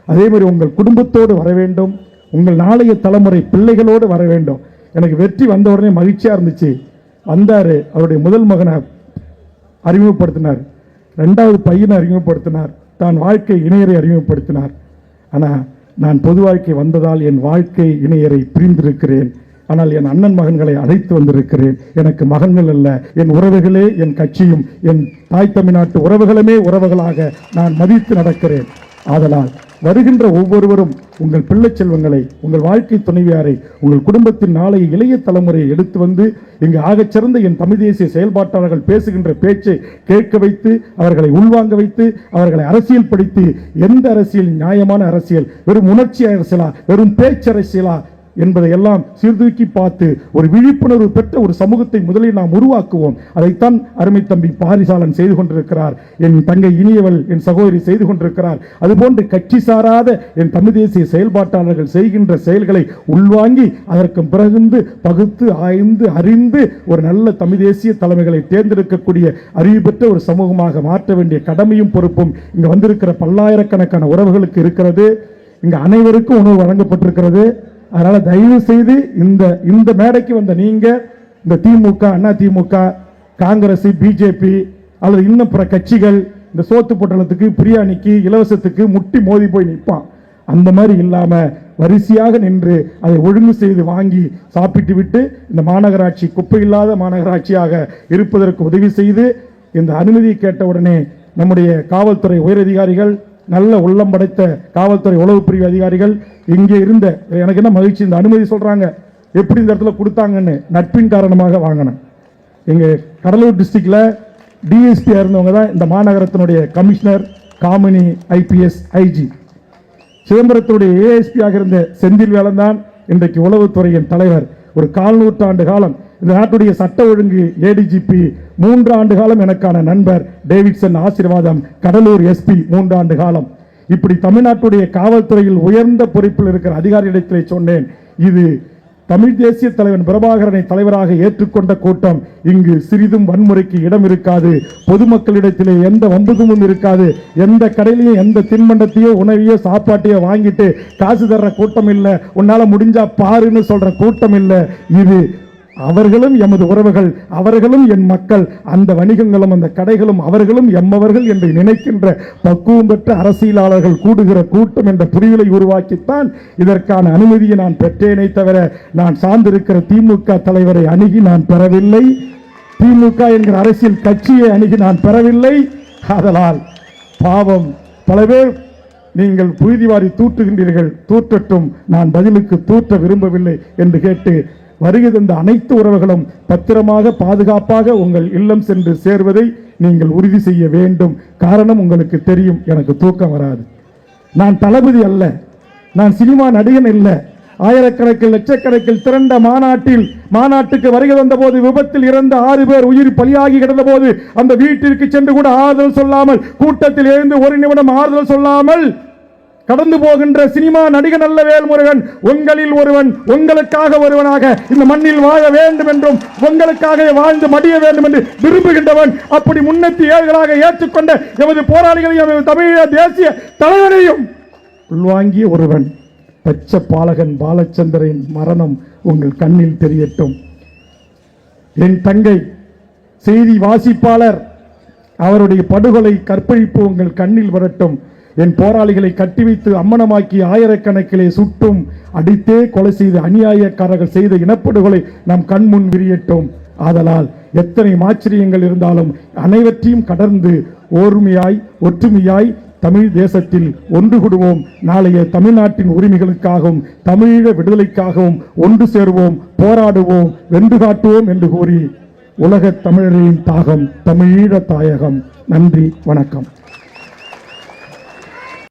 அதே மாதிரி உங்கள் குடும்பத்தோடு வர வேண்டும், உங்கள் நாளைய தலைமுறை பிள்ளைகளோடு வர வேண்டும். எனக்கு வெற்றி வந்த உடனே மகிழ்ச்சியாக இருந்துச்சு. வந்தார், அவருடைய முதல் மகனை அறிமுகப்படுத்தினார், 2வது பையனை அறிமுகப்படுத்தினார், தான் வாழ்க்கை இணையரை அறிமுகப்படுத்தினார். ஆனால் நான் பொது வாழ்க்கை வந்ததால் என் வாழ்க்கை இணையரை பிரிந்திருக்கிறேன். ஆனால் என் அண்ணன் மகன்களை அழைத்து வந்திருக்கிறேன். எனக்கு மகன்கள் அல்ல, என் உறவுகளே என் கட்சியும் என் தாய் தமிழ்நாட்டு உறவுகளுமே உறவுகளாக நான் மதித்து நடக்கிறேன். ஆதலால் வருகின்ற ஒவ்வொருவரும் உங்கள் பிள்ளை செல்வங்களை, உங்கள் வாழ்க்கை துணைவியாரை, உங்கள் குடும்பத்தின் நாளைய இளைய தலைமுறையை எடுத்து வந்து இங்கு ஆகச்சிறந்த என் தமிழ் தேசிய செயல்பாட்டாளர்கள் பேசுகின்ற பேச்சை கேட்க வைத்து, அவர்களை உள்வாங்க வைத்து, அவர்களை அரசியல் படுத்தி, எந்த அரசியல் நியாயமான அரசியல், வெறும் உணர்ச்சி அரசியலா, வெறும் பேச்சரசியலா என்பதை எல்லாம் சீர்தூக்கி பார்த்து ஒரு விழிப்புணர்வு பெற்ற ஒரு சமூகத்தை முதலில் நாம் உருவாக்குவோம். அதைத்தான் அருமை தம்பி பாரிசாலன் செய்து கொண்டிருக்கிறார், என் தங்கை இனியவள் என் சகோதரி செய்து கொண்டிருக்கிறார். அதுபோன்று கட்சி சாராத என் தமிழ் தேசிய செயல்பாட்டாளர்கள் செய்கின்ற செயல்களை உள்வாங்கி அதற்கு பிறகு பகுத்து ஆய்ந்து அறிந்து ஒரு நல்ல தமிழ் தேசிய தலைமைகளை தேர்ந்தெடுக்கக்கூடிய அறிவு பெற்ற ஒரு சமூகமாக மாற்ற வேண்டிய கடமையும் பொறுப்பும் இங்கு வந்திருக்கிற பல்லாயிரக்கணக்கான உறவுகளுக்கு இருக்கிறது. இங்கு அனைவருக்கும் உணவு வழங்கப்பட்டிருக்கிறது. அதனால தயவு செய்து இந்த மேடைக்கு வந்த நீங்க, இந்த திமுக, அண்ணா திமுக, காங்கிரஸ், பிஜேபி அல்லது இன்னும் பிற கட்சிகள் இந்த சோத்து பொட்டலத்துக்கு, பிரியாணிக்கு, இலவசத்துக்கு முட்டி மோதி போய் நிற்பான். அந்த மாதிரி இல்லாம வரிசையாக நின்று அதை ஒழுங்கு செய்து வாங்கி சாப்பிட்டு விட்டு இந்த மாநகராட்சி குப்பை இல்லாத மாநகராட்சியாக இருப்பதற்கு உதவி செய்து, இந்த அனுமதி கேட்ட உடனே நம்முடைய காவல்துறை உயரதிகாரிகள், நல்ல உள்ளம் படைத்த காவல்துறை உளவு பிரிவு அதிகாரிகள் இங்கே இருந்த, எனக்கு என்ன மகிழ்ச்சி, இந்த அனுமதி சொல்றாங்க எப்படி இந்த இடத்துல கொடுத்தாங்கன்னு, நட்பின் காரணமாக வாங்கினேன். எங்க கடலூர் டிஸ்ட்ரிக்ட்ல டிஎஸ்பியா இருந்தவங்க தான் இந்த மாநகரத்தினுடைய கமிஷனர் காமினி ஐபிஎஸ் ஐஜி. சிதம்பரத்துடைய ஏஎஸ்பியாக இருந்த செந்தில் வேலன் தான் இன்றைக்கு உளவுத்துறையின் தலைவர். ஒரு 4 நூற்றாண்டு காலம் இந்த நாட்டுடைய சட்ட ஒழுங்கு ஏடிஜிபி, 3 ஆண்டு காலம் எனக்கான நண்பர் டேவிட்சன் ஆசீர்வாதம், கடலூர் எஸ்பி 3 ஆண்டு காலம். இப்படி தமிழ்நாட்டுடைய காவல்துறையில் உயர்ந்த பொறுப்பில் இருக்கிற அதிகாரியிடத்திலே சொன்னேன், இது தமிழ் தேசிய தலைவன் பிரபாகரனை தலைவராக ஏற்றுக்கொண்ட கூட்டம். இங்கு சிறிதும் வன்முறைக்கு இடம் இருக்காது, பொதுமக்களிடத்திலே எந்த வம்புக்கும் இருக்காது, எந்த கடையிலையும் எந்த தின்பண்டத்தையோ உணவையோ சாப்பாட்டையோ வாங்கிட்டு காசு தர்ற கூட்டம் இல்லை, உன்னால முடிஞ்சா பாருன்னு சொல்ற கூட்டம் இல்லை. இது அவர்களும் எமது உறவுகள், அவர்களும் என் மக்கள், அந்த வணிகங்களும் அந்த கடைகளும் அவர்களும் எம்மவர்கள் என்று நினைக்கின்ற பக்குவம் பெற்ற அரசியலாளர்கள் கூடுகிற கூட்டம் என்ற புரிதலை உருவாக்கித்தான் இதற்கான அனுமதியை நான் பெற்றேனே தவிர நான் சார்ந்திருக்கிற திமுக தலைவரை அணுகி நான் பெறவில்லை, திமுக என்கிற அரசியல் கட்சியை அணுகி நான் பெறவில்லை. ஆதலால் பாவம் பல பேர் நீங்கள் புழுதிவாரி தூற்றுகின்றீர்கள், தூற்றட்டும், நான் பதிலுக்கு தூற்ற விரும்பவில்லை என்று கேட்டு வருகை தந்த அனைத்து உறவுகளும் பத்திரமாக பாதுகாப்பாக உங்கள் இல்லம் சென்று சேர்வதை நீங்கள் உறுதி செய்ய வேண்டும். காரணம் உங்களுக்கு தெரியும், எனக்கு தூக்கம் வராது. நான் தளபதி அல்ல, நான் சினிமா நடிகன் இல்ல. ஆயிரக்கணக்கில் லட்சக்கணக்கில் திரண்ட மாநாட்டுக்கு வருகை வந்த போது விபத்தில் இறந்த 6 பேர் உயிர் பலியாகி கிடந்த போது அந்த வீட்டிற்கு சென்று கூட ஆறுதல் சொல்லாமல், கூட்டத்தில் எழுந்து ஒரு நிமிடம் ஆறுதல் சொல்லாமல் கடந்து போகின்ற சினிமா நடிகன் அல்ல வேல்முருகன். உங்களில் ஒருவன், உங்களுக்காக ஒருவனாக இந்த மண்ணில் வாழ வேண்டும் என்றும் உங்களுக்காக வாழ்ந்து மடிய வேண்டும் என்று விரும்புகின்றவன். அப்படி 307 ஏற்றுக்கொண்ட எமது போராளிகளையும் எமது தமிழக தேசிய தலைவரையும் உள்வாங்கிய ஒருவன். பச்சை பாலகன் பாலச்சந்திரன் மரணம் உங்கள் கண்ணில் தெரியட்டும். என் தங்கை செய்தி வாசிப்பாளர் அவருடைய படுகொலை கற்பழிப்பு உங்கள் கண்ணில் வரட்டும். என் போராளிகளை கட்டி வைத்து அம்மனமாக்கி ஆயிரக்கணக்கிலே சுட்டும் அடித்தே கொலை செய்த அநியாயக்காரர்கள் செய்த இனப்படுகொலை நம் கண்முன் விரியட்டும். ஆதலால் எத்தனை ஆச்சரியங்கள் இருந்தாலும் அனைவற்றையும் கடந்து ஓர்மையாய் ஒற்றுமையாய் தமிழ் தேசத்தில் ஒன்று கூடுவோம். நாளைய தமிழ்நாட்டின் உரிமைகளுக்காகவும் தமிழீழ விடுதலைக்காகவும் ஒன்று சேருவோம், போராடுவோம், வென்று காட்டுவோம் என்று கூறி உலக தமிழரின் தாகம் தமிழீழ தாயகம். நன்றி, வணக்கம்.